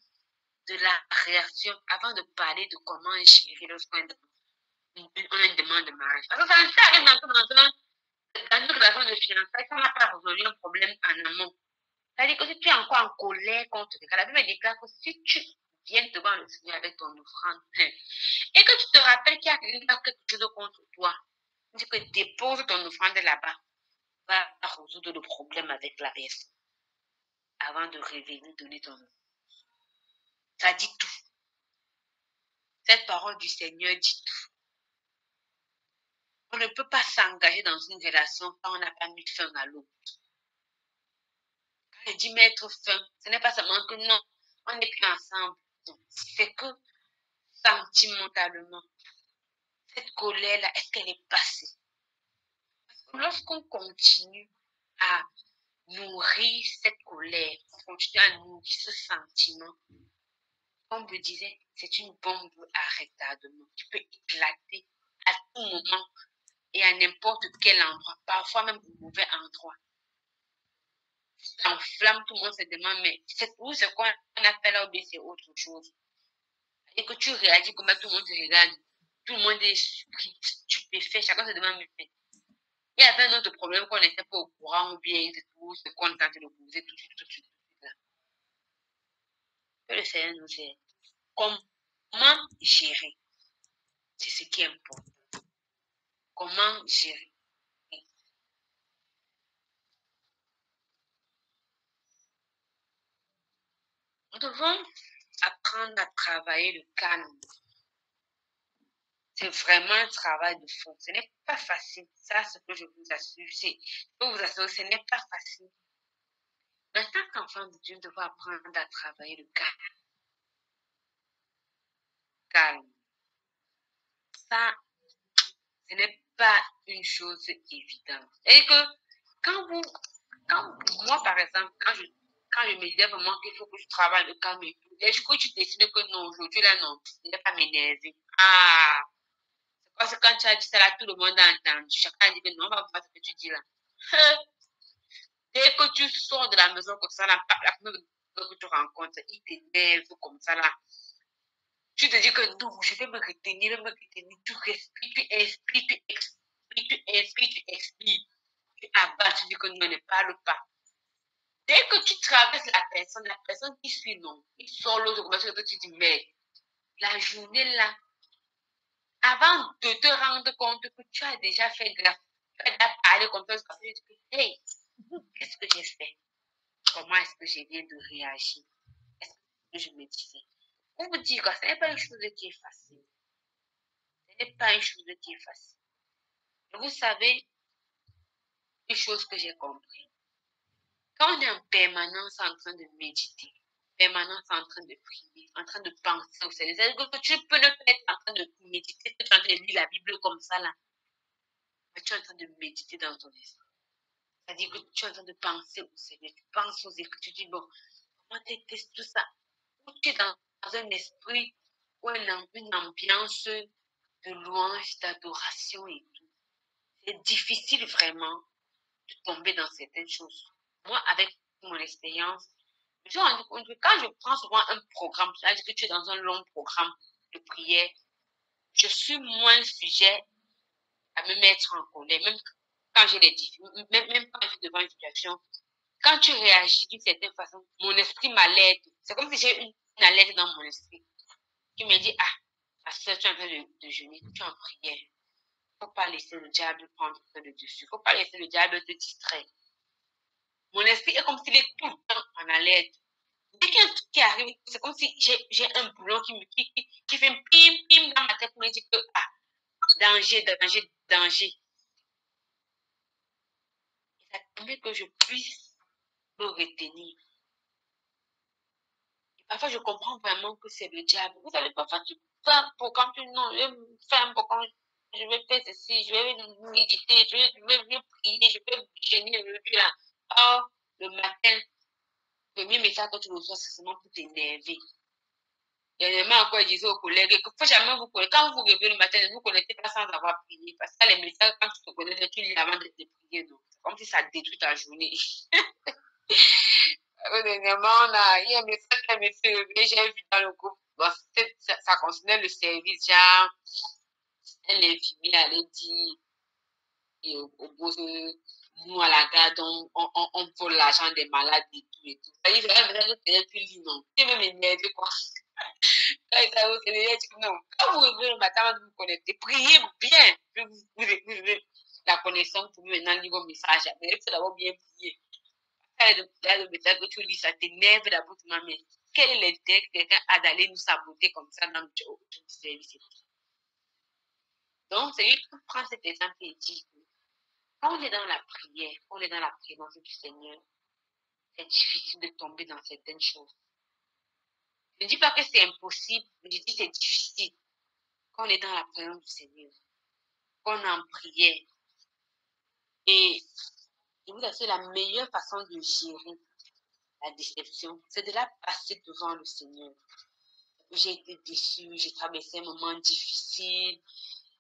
de la réaction avant de parler de comment gérer lorsqu'on a une demande de mariage. Parce que ça arrive dans une relation de fiançailles, ça n'a pas résolu un problème en amont. C'est-à-dire que si tu es encore en colère contre quelqu'un, la Bible déclare que si tu viens devant le Seigneur avec ton offrande, et que tu te rappelles qu'il y a quelqu'un qui a quelque chose contre toi, dis que dépose ton offrande là-bas, va résoudre le problème avec la personne avant de revenir donner ton offrande. Ça dit tout. Cette parole du Seigneur dit tout. On ne peut pas s'engager dans une relation quand on n'a pas mis fin à l'autre. Quand je dis mettre fin, ce n'est pas seulement que non, on n'est plus ensemble. C'est que sentimentalement, cette colère-là, est-ce qu'elle est passée? Lorsqu'on continue à nourrir cette colère, on continue à nourrir ce sentiment, comme je disais, c'est une bombe à retardement qui peut éclater à tout moment et à n'importe quel endroit, parfois même au mauvais endroit. Ça enflamme, tout le monde se demande, mais c'est où ce qu'on appelle là ou bien c'est autre chose. Et que tu réagis comme tout le monde te regarde, tout le monde est stupéfait, chacun se demande, mais il y avait un autre problème qu'on n'était pas au courant ou bien c'est tout ce qu'on tentait de poser tout de suite, tout de suite. Que le Seigneur nous aide. Comment gérer? C'est ce qui est important. Comment gérer? Nous devons apprendre à travailler le calme. C'est vraiment un travail de fond. Ce n'est pas facile. Ça, ce que je vous assure. Je peux vous assurer, ce n'est pas facile. Mais en tant qu'enfant de Dieu, nous devons apprendre à travailler le calme. Calme. Ça, ce n'est pas une chose évidente. Et que quand moi, par exemple, quand je me disais vraiment qu'il faut que je travaille le calme et tout, et que tu décides que non, aujourd'hui, là, non, je ne vais pas m'énerver. Ah, c'est parce que quand tu as dit ça, là, tout le monde a entendu. Chacun a dit que non, on va voir ce que tu dis là. Dès que tu sors de la maison comme ça, la première que tu rencontres, il t'énerve comme ça là. Tu te dis que non, je vais me retenir, tu respires, tu inspires, tu expires, tu inspires, tu expires. Tu abattes, tu dis que non, ne parle pas. Dès que tu traverses la personne qui suit, non, il sort l'autre, comme ça que tu dis, mais la journée là, avant de te rendre compte que tu as déjà fait grave, tu as déjà parlé comme ça, tu dis, hey, qu'est-ce que j'ai fait? Comment est-ce que je viens de réagir? Est-ce que je me disais? On vous dit que ce n'est pas une chose qui est facile. Ce n'est pas une chose qui est facile. Et vous savez, une chose que j'ai compris. Quand on est en permanence en train de méditer, permanence en train de prier, en train de penser au Seigneur, c'est-à-dire que tu peux ne pas être en train de méditer, tu es en train de lire la Bible comme ça là, mais tu es en train de méditer dans ton esprit. C'est-à-dire que tu es en train de penser au Seigneur, tu penses aux Écritures, tu dis bon, comment t'es tout ça? Ou tu es dans un esprit ou une ambiance de louange, d'adoration et tout. C'est difficile vraiment de tomber dans certaines choses. Moi, avec mon expérience, je me suis rendu compte que quand je prends souvent un programme, c'est-à-dire que tu es dans un long programme de prière, je suis moins sujet à me mettre en colère, même quand j'ai des difficultés, même quand je suis devant une situation. Quand tu réagis d'une certaine façon, mon esprit m'alerte. C'est comme si j'ai une alerte dans mon esprit qui me dit, ah, ta soeur, tu es en train de jeûner, tu es en prière. Il ne faut pas laisser le diable prendre le dessus. Il ne faut pas laisser le diable te distraire. Mon esprit est comme s'il est tout le temps en alerte. Dès qu'il y a un truc qui arrive, c'est comme si j'ai un boulon qui fait pim, pim dans ma tête pour me dire que, ah, danger, danger, danger. Et ça permet que je puisse me retenir. Et parfois, je comprends vraiment que c'est le diable. Vous savez, parfois, tu fais un programme, tu non, je vais faire un programme, je vais faire ceci, je vais méditer, je vais prier, je vais gêner aujourd'hui là. Or, le matin, le premier message que tu reçois, c'est seulement pour t'énerver. Dernièrement, encore, je disais aux collègues qu'il ne faut jamais vous connecter. Quand vous réveillez le matin, ne vous connectez pas sans avoir prié. Parce que les messages, quand tu te connectes, tu lis avant de te prier. C'est comme si ça détruit ta journée. Dernièrement, il y a un message qui m'a fait réveiller, j'ai vu dans le groupe. Bon, ça concernait le service. Genre, un infirmier allait dire au boss, nous à la garde, on vole l'argent des malades et tout. Et tout. Ça y est, c'est un message que tu lis, non. Tu veux m'énerver, quoi. Quand il s'agit au Sénégal, je dis non. Quand vous réveillez le matin, vous vous connectez, priez bien. Vous la connexion pour maintenant lire vos messages. Mais il faut d'abord bien prier. Quand le message que tu lis, ça t'énerve d'abord, tu m'as dit, quel est l'intérêt que quelqu'un a d'aller nous saboter comme ça dans le service? Donc, c'est lui qui prend cet exemple et dit, quand on est dans la prière, quand on est dans la présence du Seigneur, c'est difficile de tomber dans certaines choses. Je ne dis pas que c'est impossible, mais je dis que c'est difficile. Quand on est dans la présence du Seigneur, quand on est en prière. Et je vous assure, la meilleure façon de gérer la déception, c'est de la passer devant le Seigneur. J'ai été déçue, j'ai traversé un moment difficile.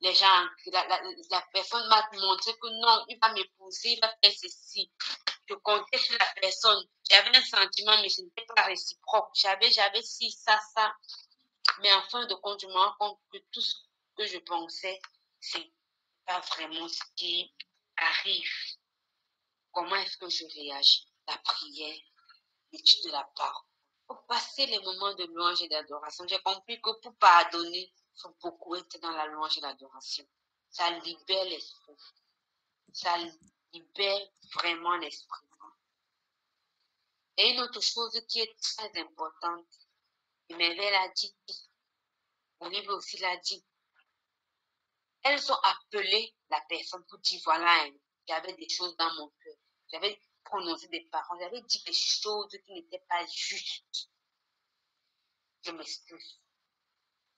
Les gens, la personne m'a montré que non, il va m'épouser, il va faire ceci. Je comptais sur la personne. J'avais un sentiment, mais ce n'était pas réciproque. J'avais ci, ça. Mais en fin de compte, je me rends compte que tout ce que je pensais, c'est pas vraiment ce qui arrive. Comment est-ce que je réagis? La prière, l'étude de la parole. Pour passer les moments de louange et d'adoration, j'ai compris que pour pardonner, il faut beaucoup être dans la louange et l'adoration. Ça libère l'esprit. Ça libère vraiment l'esprit. Et une autre chose qui est très importante, Merveille l'a dit, mon livre aussi l'a dit, elles ont appelé la personne pour dire, voilà, j'avais des choses dans mon cœur. J'avais prononcé des paroles, j'avais dit des choses qui n'étaient pas justes. Je m'excuse.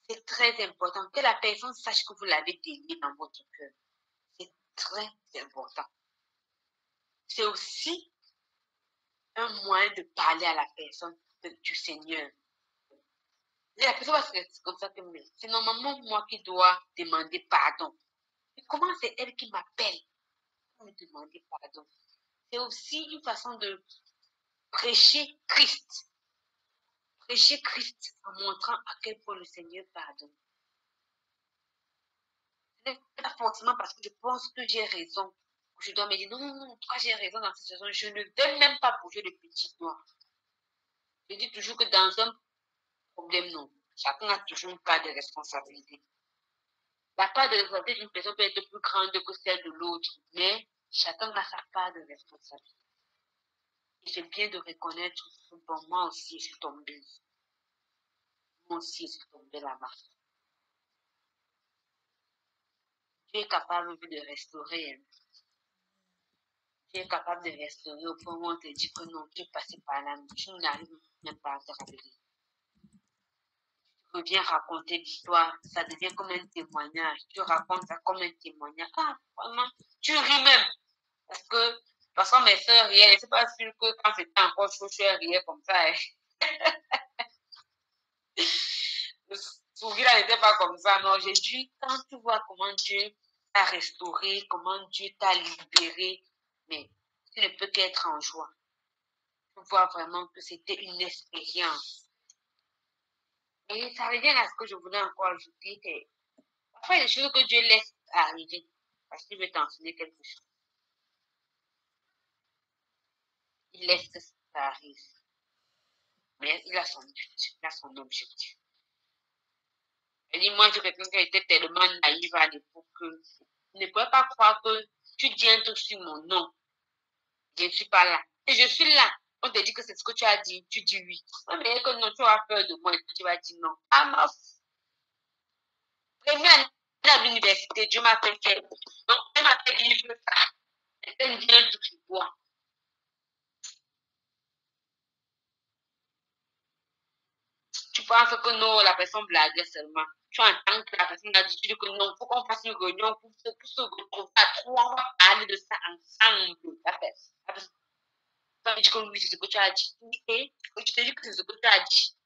C'est très important que la personne sache que vous l'avez délié dans votre cœur. C'est très important. C'est aussi un moyen de parler à la personne du Seigneur. Et la personne va se dire comme ça que c'est normalement moi qui dois demander pardon. Et comment c'est elle qui m'appelle pour me demander pardon? C'est aussi une façon de prêcher Christ. Prêcher Christ en montrant à quel point le Seigneur pardonne. Ce n'est pas forcément parce que je pense que j'ai raison. Je dois me dire, non, toi j'ai raison dans cette situation. Je ne vais même pas bouger le petit doigt. Je dis toujours que dans un problème, non. Chacun a toujours une part de responsabilité. La part de responsabilité d'une personne peut être plus grande que celle de l'autre, mais chacun a sa part de responsabilité. Et c'est bien de reconnaître que bon, moi aussi je suis tombée. Moi aussi je suis tombée là-bas. Tu es capable de restaurer. Tu es capable de restaurer au point où on te dit que non, tu es passé par là, tu n'arrives même pas à te rappeler. Tu reviens raconter l'histoire, ça devient comme un témoignage. Tu racontes ça comme un témoignage. Ah, vraiment, tu ris même. Parce que mes soeurs riaient, c'est pas sûr que quand c'était encore chaud, je riais comme ça. Hein. Le sourire n'était pas comme ça. Non, j'ai dit, quand tu vois comment Dieu t'a restauré, comment Dieu t'a libéré, mais tu ne peux qu'être en joie. Tu vois vraiment que c'était une expérience. Et ça revient à ce que je voulais encore ajouter. Parfois, il y a des choses que Dieu laisse arriver parce qu'il veut t'enseigner quelque chose. Il laisse que ça arrive. Mais il a son but, il a son objectif. Elle dit, moi, je suis quelqu'un qui était tellement naïve à l'époque que je ne pouvais pas croire que tu dis un truc sur mon nom. Je ne suis pas là. Et je suis là. On te dit que c'est ce que tu as dit. Tu dis oui. Mais que non, tu auras peur de moi et tu vas dire non. Ah, ma première année à l'université, Dieu m'a fait faire. Donc, elle m'a fait vivre ça. Elle dit un truc sur toi. Tu penses que non, la personne blaguait seulement. Tu entends que la personne a dit que non, il faut qu'on fasse une réunion pour se retrouver à trois, on va parler de ça ensemble. La personne me dit que oui, c'est ce que tu as dit. Et tu te dis que c'est ce que tu as dit.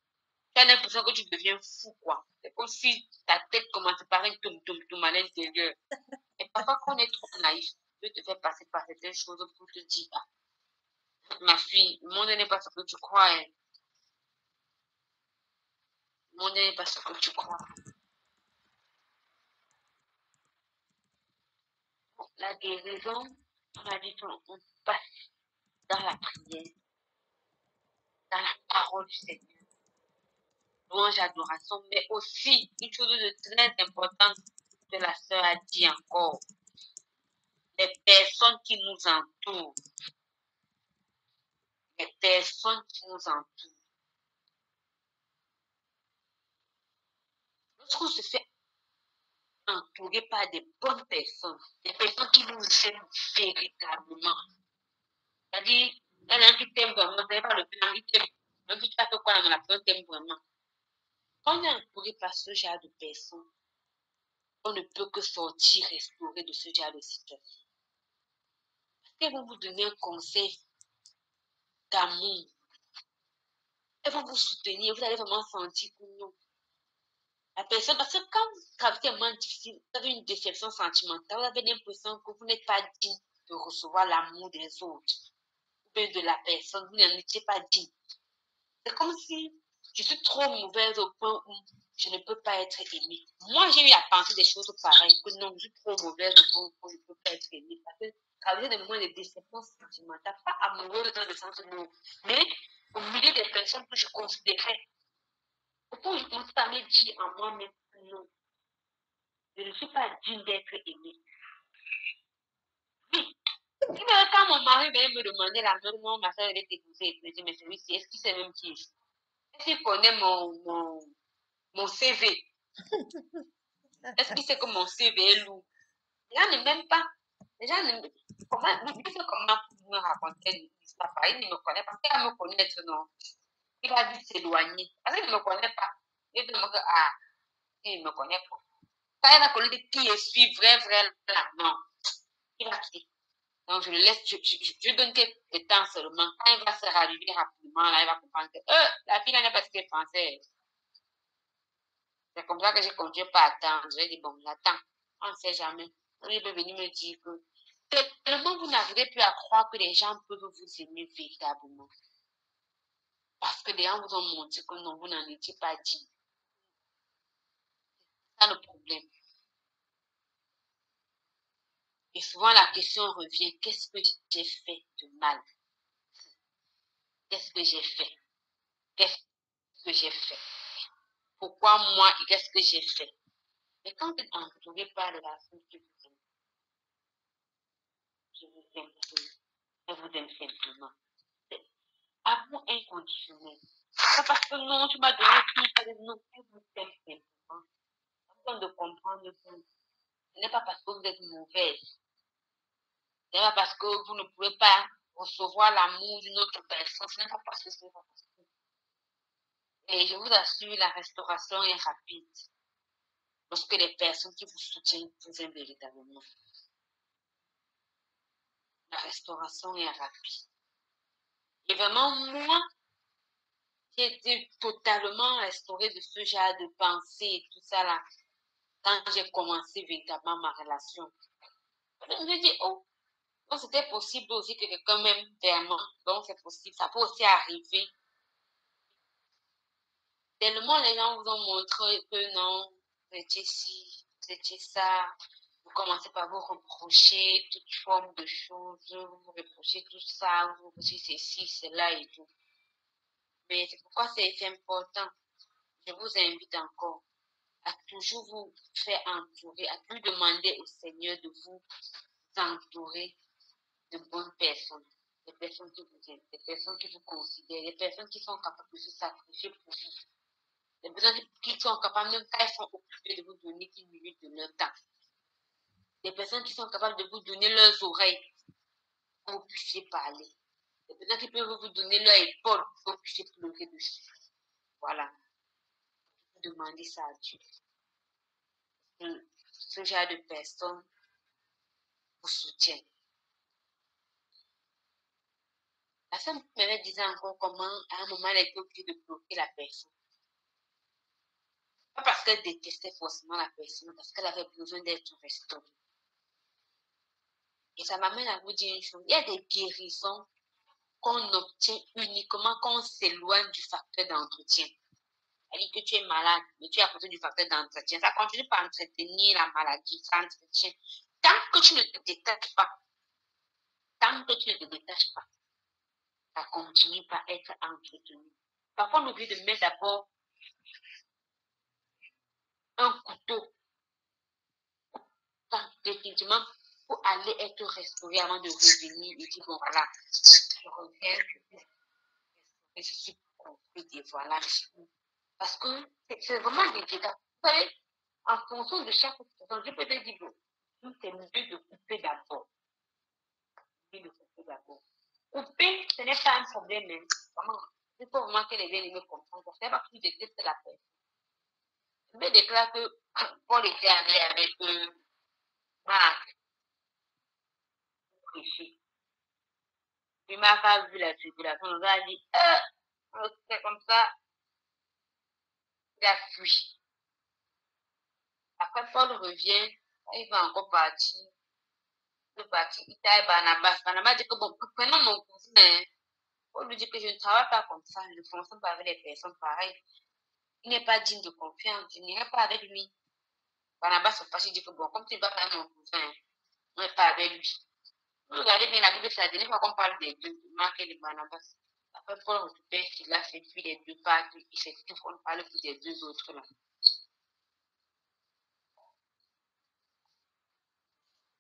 Tu as l'impression que tu deviens fou, quoi. C'est comme si ta tête commence par un tom à l'intérieur. Et parfois, quand on est trop naïf, Dieu te fait passer par certaines choses pour te dire, ah, ma fille, le monde n'est pas ce que tu crois. Hein. Le monde n'est pas ce que tu crois. La guérison, on a dit qu'on passe dans la prière, dans la parole du Seigneur, louange, adoration, mais aussi une chose de très importante que la sœur a dit encore, les personnes qui nous entourent, les personnes qui nous entourent. Lorsqu'on se fait entourer par des bonnes personnes, des personnes qui nous aiment véritablement, c'est-à-dire, elle a un qui t'aime vraiment, c'est pas le plan, il t'aime, même si tu as fait quoi dans la personne t'aime vraiment. Quand on est entouré par ce genre de personnes, on ne peut que sortir restaurer de ce genre de situation. Elles vont vous donner un conseil d'amour. Elles vont vous soutenir. Vous allez vraiment sentir que non. La personne, parce que quand vous traversez un moment difficile, vous avez une déception sentimentale, vous avez l'impression que vous n'êtes pas digne de recevoir l'amour des autres. Ou bien de la personne, vous n'en étiez pas digne. C'est comme si je suis trop mauvaise au point où je ne peux pas être aimée. Moi, j'ai eu à penser des choses pareilles, que non, je suis trop mauvaise au point où je ne peux pas être aimée. Parce que traverser des moments de déception sentimentale, pas amoureuse dans le sens où, mais au milieu des personnes que je considérais, au point où je commence à me dire en moi-même, non, je ne suis pas digne d'être aimée. Oui. Quand mon mari venait me demander la même, non, ma soeur, elle est épousée, je me dis, mais celui-ci, est-ce qu'il sait même qui je suis? Est-ce qu'il connaît mon CV? Est-ce qu'il sait que mon CV est lourd? Les gens ne m'aiment pas. Les gens ne comment, je sais comment me raconter une histoire. Il ne me connaît pas. Il va me connaître, non. Il va vite s'éloigner. Parce qu'il ne me connaît pas. Il va me dire, ah, il ne me connaît pas. Quand il va connaître qui je suis, vrai, là, non. Il va quitter. Donc, je le laisse, je donne quelques temps seulement. Quand il va se rallumer rapidement, là, il va comprendre que, la fille n'est pas ce qu'elle pensait. C'est comme ça que j'ai continué par attendre. J'ai dit, bon, j'attends. On ne sait jamais. Il peut venir me dire que tellement vous n'arrivez plus à croire que les gens peuvent vous aimer véritablement. Parce que les gens vous ont montré que non, vous n'en étiez pas dit. C'est ça le problème. Et souvent la question revient, qu'est-ce que j'ai fait de mal? Qu'est-ce que j'ai fait? Qu'est-ce que j'ai fait? Pourquoi moi et qu'est-ce que j'ai fait? Mais quand vous êtes entouré par les personnes qui vous aiment, je vous aime, je vous aime simplement. Amour inconditionnel. Pas parce que non, tu m'as donné tout, non, je vous aime simplement. Afin de comprendre que ce n'est pas parce que vous êtes mauvaise, ce n'est pas parce que vous ne pouvez pas recevoir l'amour d'une autre personne, ce n'est pas parce que c'est pas parce que. Et je vous assure, la restauration est rapide lorsque les personnes qui vous soutiennent vous aiment véritablement. La restauration est rapide. Et vraiment, moi, j'ai été totalement restaurée de ce genre de pensée et tout ça là, quand j'ai commencé véritablement ma relation. Je me dis, oh, donc c'était possible aussi que quelqu'un m'aime vraiment. Donc c'est possible, ça peut aussi arriver. Tellement les gens vous ont montré que non, vous étiez ci, vous étiez ça. Vous commencez par vous reprocher toute forme de choses, vous reprochez tout ça, vous reprochez ceci, cela et tout. Mais c'est pourquoi c'est important. Je vous invite encore à toujours vous faire entourer, à toujours demander au Seigneur de vous entourer de bonnes personnes, des personnes qui vous aiment, des personnes qui vous considèrent, des personnes qui sont capables de se sacrifier pour vous, des personnes qui sont capables, même quand elles sont occupées, de vous donner 10 minutes de leur temps, des personnes qui sont capables de vous donner leurs oreilles pour que vous puissiez parler, des personnes qui peuvent vous donner leur épaule pour que vous puissiez pleurer dessus. Voilà, vous demandez ça à Dieu. Ce genre de personnes vous soutiennent. La femme me disait encore comment, à un moment, elle était obligée de bloquer la personne. Pas parce qu'elle détestait forcément la personne, parce qu'elle avait besoin d'être restaurée. Et ça m'amène à vous dire une chose. Il y a des guérisons qu'on obtient uniquement quand on s'éloigne du facteur d'entretien. C'est-à-dire que tu es malade, mais tu es à côté du facteur d'entretien. Ça continue par entretenir la maladie, ça entretient. Tant que tu ne te détaches pas, tant que tu ne te détaches pas, ça continue par être entretenu. Parfois, on oublie de mettre d'abord un couteau, définitivement, pour aller être restauré avant de revenir et dire, bon, voilà, je reviens, je suis construite et voilà. Parce que c'est vraiment des dégâts. Vous savez, en fonction de chaque personne, je peux te dire, bon, c'est mieux de couper d'abord. Couper, ce n'est pas un problème, mais vraiment, il faut vraiment que les bien-aimés comprennent. C'est pas que tu détestes la personne. Je me déclare que Paul était allé avec Marc prêcher. Puis Marc a vu la tribulation, on a dit, c'est comme ça, il a fui. Après, Paul revient, il va encore partir. Il est parti, il taille Barnabas. Barnabas dit que bon, prenons mon cousin, mais Paul lui dit que je ne travaille pas comme ça, je ne fonctionne pas avec les personnes pareilles. Il n'est pas digne de confiance, je n'irai pas avec lui. Barnabas se fâche, il dit que bon, comme tu vas avec mon cousin, on n'est pas avec lui. Vous regardez bien la Bible, c'est la dernière fois qu'on parle des deux, de Marc et de Barnabas. Après, Paul récupère ce qu'il a fait, puis les deux partent, il s'explique qu'on ne parle plus des deux autres là.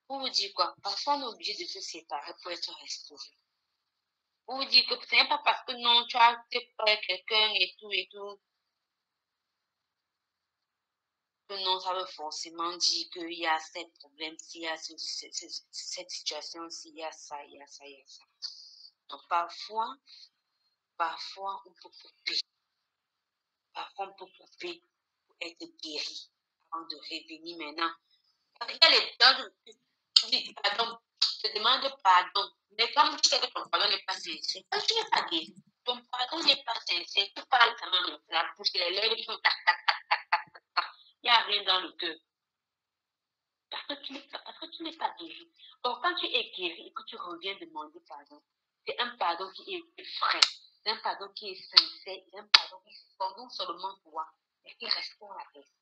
Pour vous dire quoi? Parfois, on est obligé de se séparer pour être restauré. Pour vous dire que ce n'est pas parce que non, tu as été près quelqu'un et tout, que non, ça veut forcément dire qu'il y a ces problèmes, s'il y a cette situation, s'il y a ça, il y a ça, il y a ça. Donc, parfois, on peut couper. Parfois, on peut couper pour être guéri avant de revenir maintenant. Il y a les gens qui disent pardon, te demande pardon. Mais comme tu sais que ton pardon n'est pas sincère, quand tu n'es pas guéri, ton pardon n'est pas sincère, tu parles quand même la bouche, les lèvres, ils font tac, tac, tac, tac, tac, tac, tac. Il n'y a rien dans le cœur. Parce que tu n'es pas guéri. Donc, quand tu es guéri et que tu reviens demander pardon, c'est un pardon qui est frais, c'est un pardon qui est sincère, c'est un pardon qui sort non seulement toi, mais qui répond à la personne.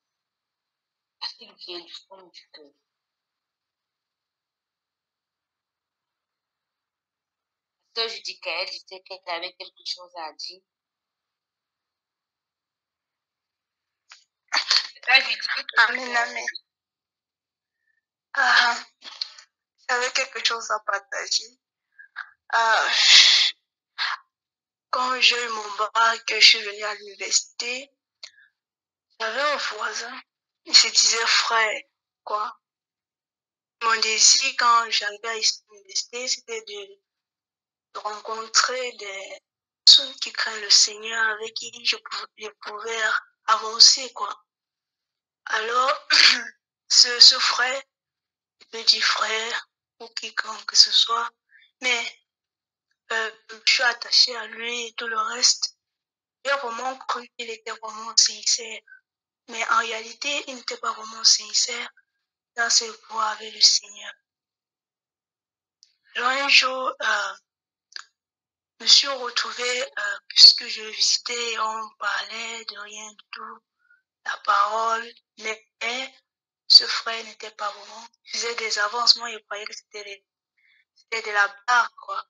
Parce qu'il vient du fond du cœur. Sœur Judica, elle disait qu'elle avait quelque chose à dire. Amen, amen. J'avais quelque chose à partager. Quand j'ai eu mon bac, je suis venue à l'université, j'avais un voisin, il se disait frère, quoi. Mon désir quand j'arrivais à l'université, c'était de rencontrer des personnes qui craignent le Seigneur, avec qui je pouvais avancer, quoi. Alors, ce frère, petit frère, ou quiconque que ce soit, mais je suis attachée à lui et tout le reste. J'ai vraiment cru qu'il était vraiment sincère. Mais en réalité, il n'était pas vraiment sincère dans ses voies avec le Seigneur. Alors un jour, je me suis retrouvée, puisque je le visitais, on parlait de rien du tout, la parole, mais ce frère n'était pas vraiment. Il faisait des avancements, il croyait que c'était de la blague, quoi.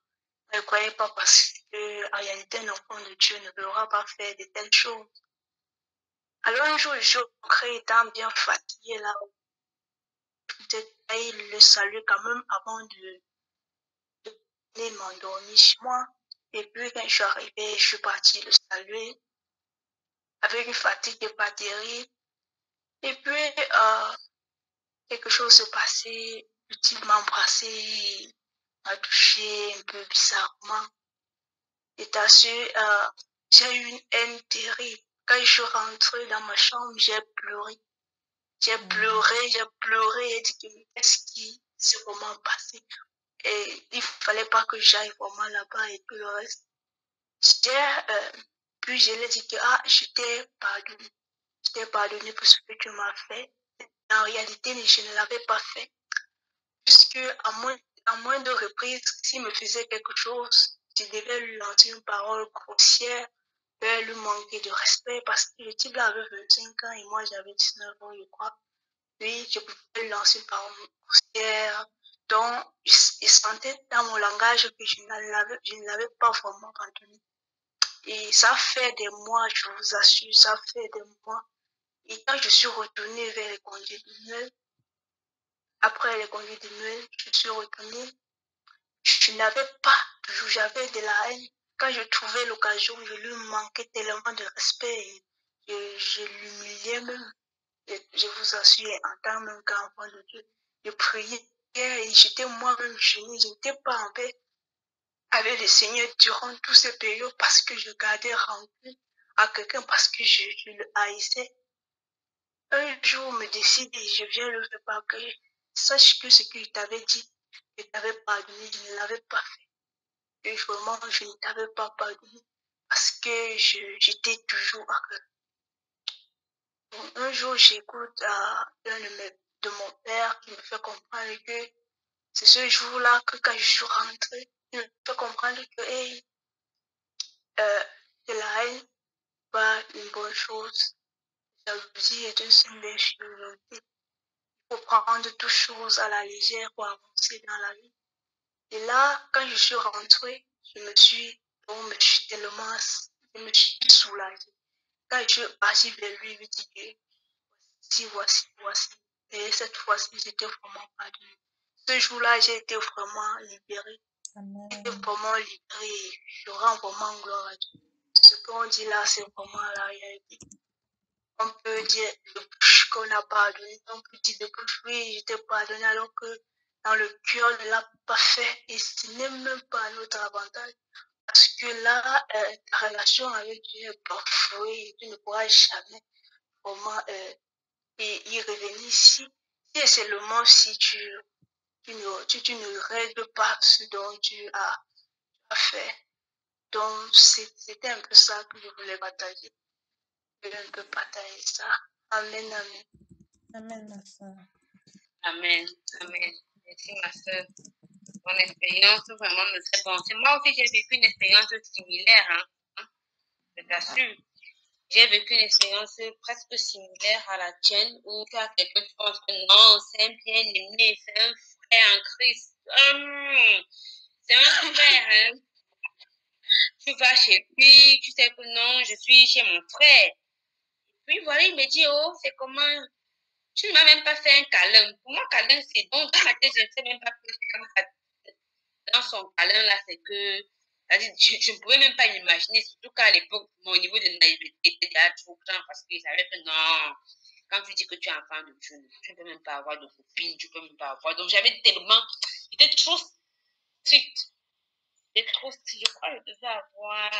Il ne croyait pas parce que, en réalité, un enfant de Dieu ne devra pas faire de telles choses. Alors un jour, je crée étant bien fatiguée là, peut-être le salut quand même avant de m'endormir chez moi. Et puis quand je suis arrivée, je suis partie le saluer avec une fatigue de pas terrible. Et puis quelque chose s'est passé, le type m'a embrassé, m'a touché un peu bizarrement. Et t'as su, j'ai eu une haine terrible. Quand je suis rentrée dans ma chambre, j'ai pleuré. J'ai pleuré et dit que qu'est-ce qui s'est vraiment passé. Et il fallait pas que j'aille vraiment là-bas et tout le reste. Puis je lui ai dit que je t'ai pardonné. Je t'ai pardonné pour ce que tu m'as fait. En réalité, je ne l'avais pas fait. Puisque à moins de reprises, s'il me faisait quelque chose, je devais lui lancer une parole grossière, lui manquer de respect parce que le type là avait 25 ans et moi j'avais 19 ans, je crois. Oui, je pouvais lui lancer une parole grossière. Donc, il sentait dans mon langage que je ne l'avais pas vraiment pardonné. Et ça fait des mois, je vous assure, ça fait des mois. Et quand je suis retournée vers les congés de Noël, après les congés de Noël, je suis retournée. Je n'avais pas, j'avais de la haine. Quand je trouvais l'occasion, je lui manquais tellement de respect. Je l'humiliais même. Et je vous assure, en tant même qu'enfant de Dieu, je priais et j'étais moi-même gênée. Je n'étais pas en paix avec le Seigneur durant toutes ces périodes parce que je gardais rancune à quelqu'un parce que je le haïssais. Un jour, me décide et je viens le faire parce que sache que ce que je t'avais dit, je t'avais pardonné, je ne l'avais pas fait. Et vraiment, je ne t'avais pas pardonné parce que j'étais toujours à cœur. Un jour, j'écoute un de mon père qui me fait comprendre que c'est ce jour-là que quand je suis rentrée, il me fait comprendre que hey, de la haine, pas une bonne chose. La jalousie est un signe d'infériorité. Il faut prendre toutes choses à la légère pour avancer dans la vie. Et là, quand je suis rentrée, je me suis tellement, je me suis soulagée. Quand je suis partie vers lui, je lui dis que voici. Et cette fois-ci, j'étais vraiment pardonnée. Ce jour-là, j'ai été vraiment libérée. J'ai été vraiment libérée. Je rends vraiment gloire à Dieu. Ce qu'on dit là, c'est vraiment la réalité. On peut dire de bouche qu'on a pardonné. On peut dire de bouche, oui, je t'ai pardonné, alors que dans le cœur, on ne l'a pas fait. Et ce n'est même pas à notre avantage. Parce que là, ta relation avec Dieu est bafouée et tu ne pourras jamais vraiment y revenir si c'est le moment si tu ne règles pas ce dont tu as fait. Donc, c'était un peu ça que je voulais partager. Je voulais un peu partager ça. Amen, amen. Amen, ma soeur. Amen. Amen. Merci, ma soeur. Mon expérience vraiment me fait penser. Moi aussi, j'ai vécu une expérience similaire, hein, je t'assure. J'ai vécu une expérience presque similaire à la tienne où tu as quelqu'un qui pense que non, c'est un bien-aimé, c'est un frère en Christ. C'est un frère, hein. Tu vas chez lui, tu sais que non, je suis chez mon frère. Puis voilà, il me dit, oh, c'est comment? Tu ne m'as même pas fait un câlin. Pour moi, câlin, c'est donc dans ma tête, je ne sais même pas dans son câlin là, c'est que je ne pouvais même pas l'imaginer, surtout qu'à l'époque, mon niveau de naïveté était déjà trop grand parce qu'ils savaient que non, quand tu dis que tu es enfant de Dieu, tu ne peux même pas avoir de copine, tu ne peux même pas avoir. Donc j'avais tellement, j'étais trop strict. J'étais trop strict. Je crois que je devais avoir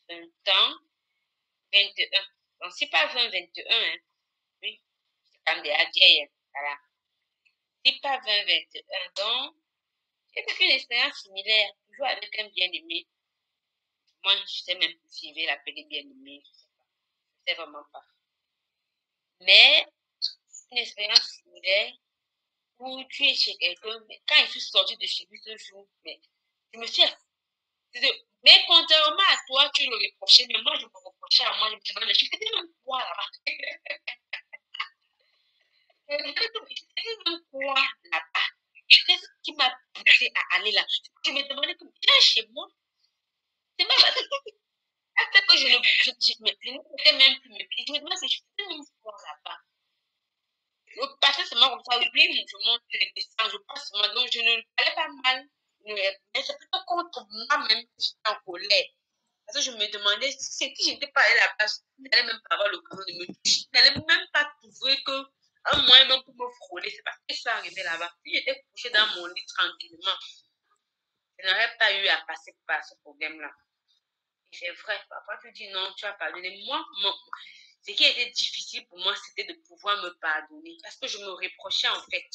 20 ans, 21. Donc c'est pas 20, 21, hein. Oui, c'est quand même déjà vieille, hein. Voilà. C'est pas 20, 21. Donc, j'ai vécu une expérience similaire, toujours avec un bien-aimé. Moi, je ne sais même plus si je vais l'appeler bien-aimé. Je ne sais pas. Je ne sais vraiment pas. Mais, une expérience similaire où tu es chez quelqu'un, mais quand je suis sortie de chez lui ce jour, mais je me suis mais contrairement à toi, tu le reprochais, mais moi, je me reprochais à moi, je me demandais, je faisais même quoi là-bas? Je faisais même quoi là-bas? Qu'est-ce qui m'a poussé à aller là? Je me demandais, viens chez moi. C'est même Après que je n'étais même plus mes pieds. Je me demande si je faisais même sport là-bas. Je passais seulement comme ça, oui, je monte, je descends, je passe seulement. Donc, je ne parlais pas mal. Mais c'est plutôt contre moi-même que j'étais en colère. Parce que je me demandais si je n'étais pas allée là-bas, je n'allais même pas avoir l'occasion de me toucher. Je n'allais même pas trouver un moyen même pour me frôler. C'est parce que ça arrivait là-bas. Si j'étais couchée dans mon lit tranquillement, je n'aurais pas eu à passer par ce problème-là. Et c'est vrai, parfois tu dis non, tu as pardonné. Ce qui était difficile pour moi, c'était de pouvoir me pardonner. Parce que je me reprochais en fait.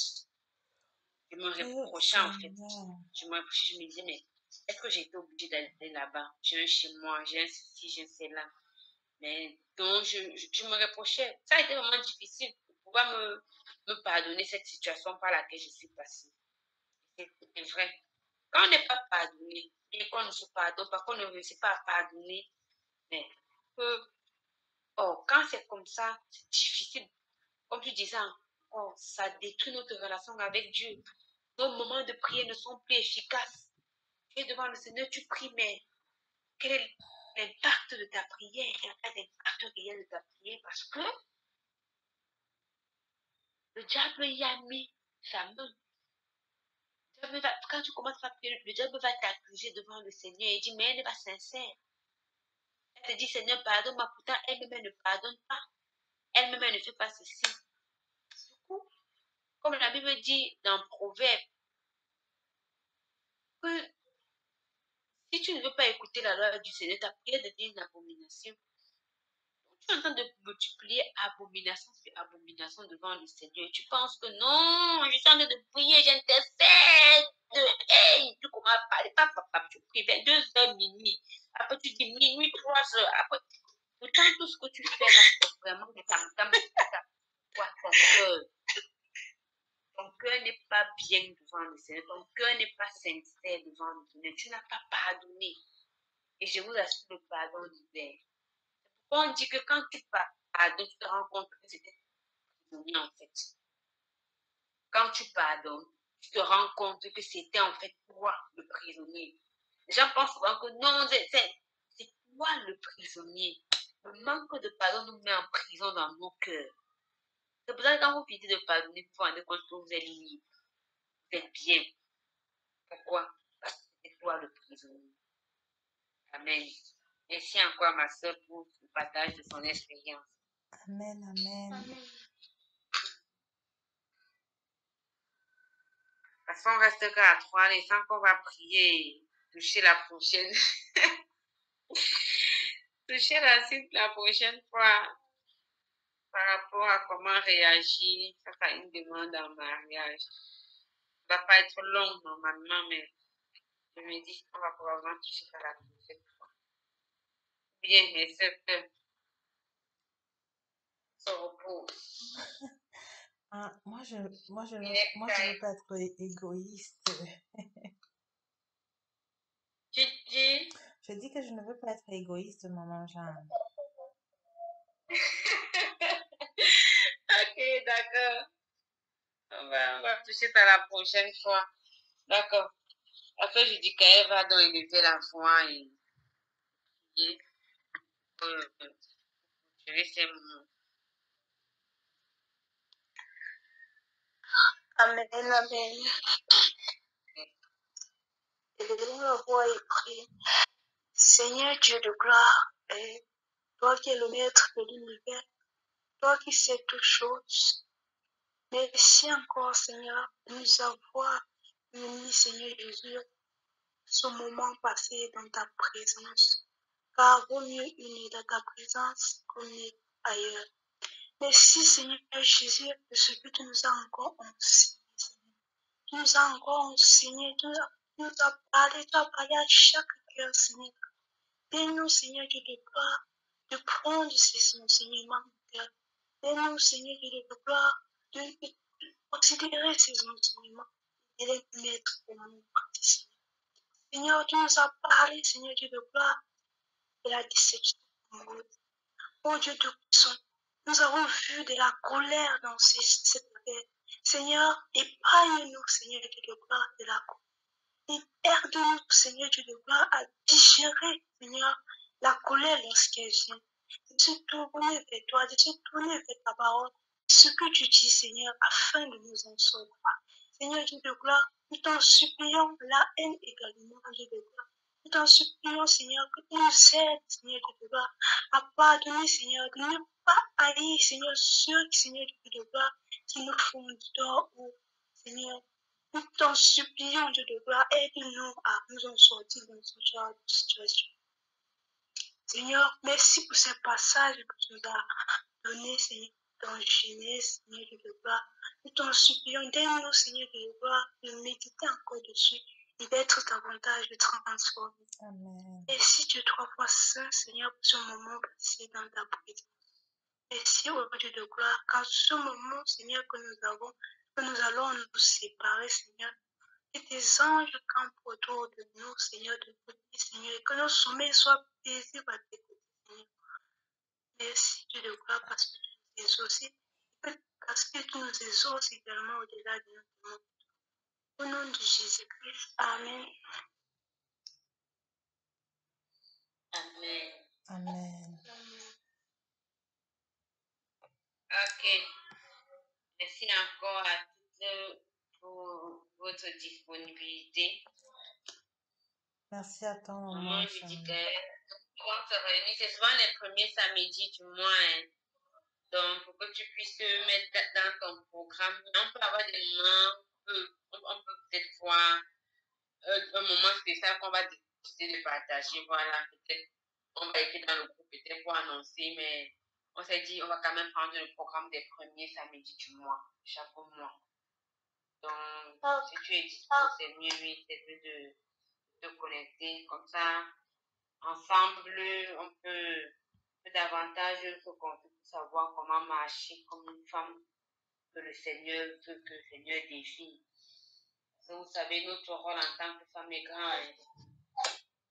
Je me Oh, reprochais en fait. Seigneur. Je me reprochais, je me disais, mais est-ce que j'ai été obligée d'aller là-bas? J'ai un chez moi, j'ai un ceci, j'ai un cela. Mais donc, je me reprochais. Ça a été vraiment difficile pour pouvoir me pardonner cette situation par laquelle je suis passée. C'est vrai. Quand on n'est pas pardonné, et qu'on ne se pardonne pas, qu'on ne réussit pas à pardonner, mais quand c'est comme ça, c'est difficile. Comme tu disais, ça détruit notre relation avec Dieu. Nos moments de prière ne sont plus efficaces. Tu es devant le Seigneur, tu pries, mais quel est l'impact de ta prière? Il n'y a pas d'impact réel de ta prière parce que le diable y a mis sa main. Quand tu commences à prier, le diable va t'accuser devant le Seigneur et dit, mais elle n'est pas sincère. Elle te dit, Seigneur, pardonne-moi. Pourtant, elle-même, elle ne pardonne pas. Elle-même, elle ne fait pas ceci. Du coup, comme la Bible dit dans Proverbe, que si tu ne veux pas écouter la loi du Seigneur, ta prière devient une abomination. Tu es en train de multiplier abomination sur abomination devant le Seigneur. Et tu penses que non, je suis en train de prier, j'intercède. Hey, tu commences à parler, papa, tu pries 22h minuit. Après, tu dis minuit, 3h. Après, pourtant, tout ce que tu fais là, c'est vraiment de ta ton cœur. Ton cœur n'est pas bien devant le Seigneur. Ton cœur n'est pas sincère devant le Seigneur. Tu n'as pas pardonné. Et je vous assure, le pardon libère. On dit que quand tu pardonnes, tu te rends compte que c'était prisonnier en fait. Quand tu pardonnes, tu te rends compte que c'était en fait toi le prisonnier. Les gens pensent souvent que non, c'est toi le prisonnier. Le manque de pardon nous met en prison dans nos cœurs. C'est pour ça que quand vous finissez de pardonner, vous vous rendez compte que vous êtes libre. Vous êtes bien. Pourquoi? Parce que c'est toi le prisonnier. Amen. Merci encore ma soeur pour le partage de son expérience. Amen, amen. Amen. Parce qu'on reste qu'à 3, les 5 qu'on va prier, toucher la prochaine. Toucher la cible la prochaine fois par rapport à comment réagir face à une demande en mariage. Ça va pas être long normalement, mais je me dis qu'on va probablement toucher ça la prochaine fois. Bien, mes sœurs se reposent. Moi, je veux pas être égoïste. Tu dis? Je dis que je ne veux pas être égoïste, maman Jeanne. Ok, d'accord. On va toucher ça la prochaine fois. D'accord. Après, je dis qu'elle va donc élever la voix et je vais faire mon. Amen, amen. Élevons la voix et prions. Seigneur Dieu de gloire, et toi qui es le maître de l'univers, toi qui sais toutes choses, merci encore, Seigneur, de nous avoir unis, Seigneur Jésus, ce moment passé dans ta présence. Car vaut mieux unir dans ta présence qu'unir ailleurs. Merci, Seigneur Jésus, de ce que tu nous as encore enseigné. Tu nous as encore enseigné, tu nous as parlé, tu as parlé à chaque cœur, Seigneur. Aide-nous, Seigneur, Dieu de gloire, de prendre ces enseignements, Père. Aide-nous, Seigneur, Dieu de gloire, de considérer ces enseignements et les mettre en nous pratique. Seigneur, tu nous as parlé, Seigneur, Dieu de gloire, de la déception amoureuse. Oh Dieu de puissance, nous avons vu de la colère dans cette terre. Seigneur, épargne-nous, Seigneur, Dieu de gloire, de la colère. Et aide-nous, Seigneur, Dieu de gloire, à digérer, Seigneur, la colère lorsqu'elle vient, de se tourner vers toi, de se tourner vers ta parole, ce que tu dis, Seigneur, afin de nous en sortir. Seigneur Dieu de gloire, nous t'en supplions la haine également, Dieu de gloire. Nous t'en supplions, Seigneur, que tu nous aides, Seigneur Dieu de gloire, à pardonner, Seigneur, de ne pas haïr, Seigneur, ceux, Seigneur Dieu de gloire, qui nous font du tort ou, Seigneur, nous t'en supplions, Dieu de gloire, aide-nous à nous en sortir dans ce genre de situation. Seigneur, merci pour ce passage que tu nous as donné, Seigneur, dans Genèse, Seigneur de gloire. Nous t'en supplions, donne-nous, Seigneur de gloire, de méditer encore dessus et d'être davantage transformé. Amen. Merci Dieu trois fois saint, Seigneur, pour ce moment passé dans ta présence. Merci au Dieu de gloire, car ce moment, Seigneur, que nous allons nous séparer, Seigneur, et tes anges campent autour de nous, Seigneur, de côté, Seigneur, et que nos sommeils soient paisibles à tes côtés, Seigneur. Merci Dieu de gloire parce que tu nous exauces, parce que tu nous exauces également au-delà de notre monde. Au nom de Jésus-Christ, Amen. Amen. Amen. Ok. Merci encore à toutes pour votre disponibilité. Merci à toi, Maman, maman. je dis que on se réunit, c'est souvent les premiers samedis du mois. Hein. Donc, pour que tu puisses te mettre dans ton programme, on peut avoir des moments, on peut peut-être voir un moment spécial qu'on va décider de partager. Voilà, peut-être on va écrire dans le groupe, peut-être pour annoncer, mais on s'est dit, on va quand même prendre le programme des premiers samedis du mois, chaque mois. Donc, si tu es dispo, c'est mieux, oui, c'est mieux de te connecter. Comme ça, ensemble, on peut davantage se compter pour savoir comment marcher comme une femme que le Seigneur veut que le Seigneur définisse. Vous savez, notre rôle en tant que femme est grand.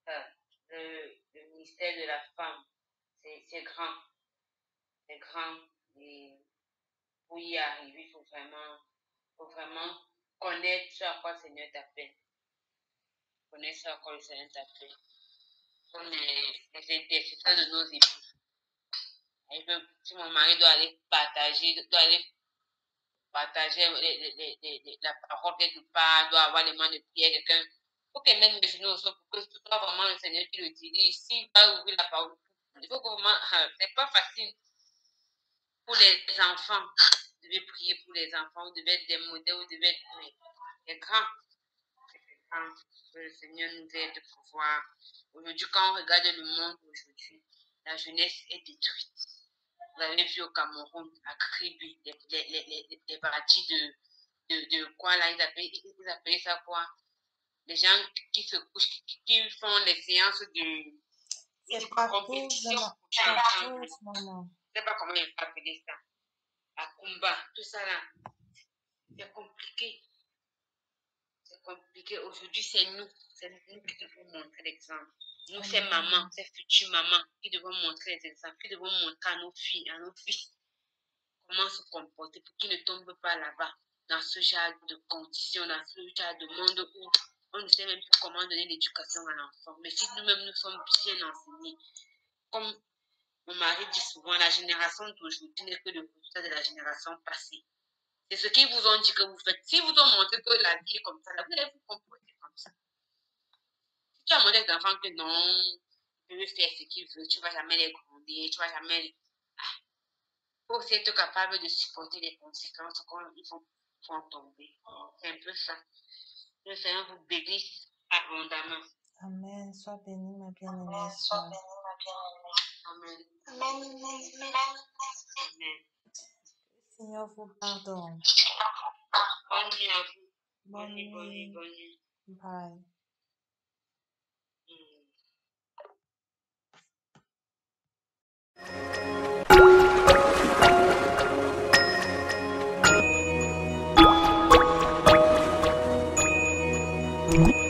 Hein. Le ministère de la femme, c'est grand. C'est grand. Et pour y arriver, il faut vraiment connaître ce à quoi le Seigneur t'appelle. Connaître ce à quoi le Seigneur t'appelle. Comme les intercesseurs de nos époux. Si mon mari doit aller partager la parole quelque part, doit avoir les mains de prière, quelqu'un. Il faut qu'elle mette mes genoux au sol pour que ce soit vraiment le Seigneur qui le dirige. S'il va ouvrir la parole, il faut que vraiment, c'est pas facile pour les enfants. Vous devez prier pour les enfants, vous devez être des modèles, vous devez être. C'est grand. C'est grand. Que le Seigneur nous aide de pouvoir. Aujourd'hui, quand on regarde le monde aujourd'hui, la jeunesse est détruite. Vous avez vu au Cameroun, à Kribi, les parties de quoi là, ils appelaient ça quoi? Les gens qui se couchent, qui font les séances de compétition. Maman. Je ne sais pas comment ils appellent ça. À Kumba, tout ça là. C'est compliqué. C'est compliqué. Aujourd'hui, c'est nous qui devons montrer l'exemple. Nous, ces mamans, ces futures mamans qui devons montrer les exemples, qui devons montrer à nos filles, à nos fils, comment se comporter pour qu'ils ne tombent pas là-bas, dans ce genre de conditions, dans ce genre de monde où on ne sait même plus comment donner l'éducation à l'enfant. Mais si nous-mêmes nous sommes bien enseignés, comme mon mari dit souvent, la génération d'aujourd'hui n'est que le résultat de la génération passée. C'est ce qu'ils vous ont dit que vous faites. Si vous ont montré que la vie est comme ça, là, vous allez vous comporter comme ça. Si tu as montré aux enfants que non, tu veux faire ce qu'ils veulent, tu ne vas jamais les gronder, tu ne vas jamais... Il faut aussi être capable de supporter les conséquences quand ils vont tomber. C'est un peu ça. Que le Seigneur vous bénisse abondamment. Amen. Sois bénie, ma bien-aimée soeur. Amen. Amen. Amen. Seigneur vous pardonne. Bonne nuit à vous. Bonne nuit. Bonne nuit. Bye. Mm.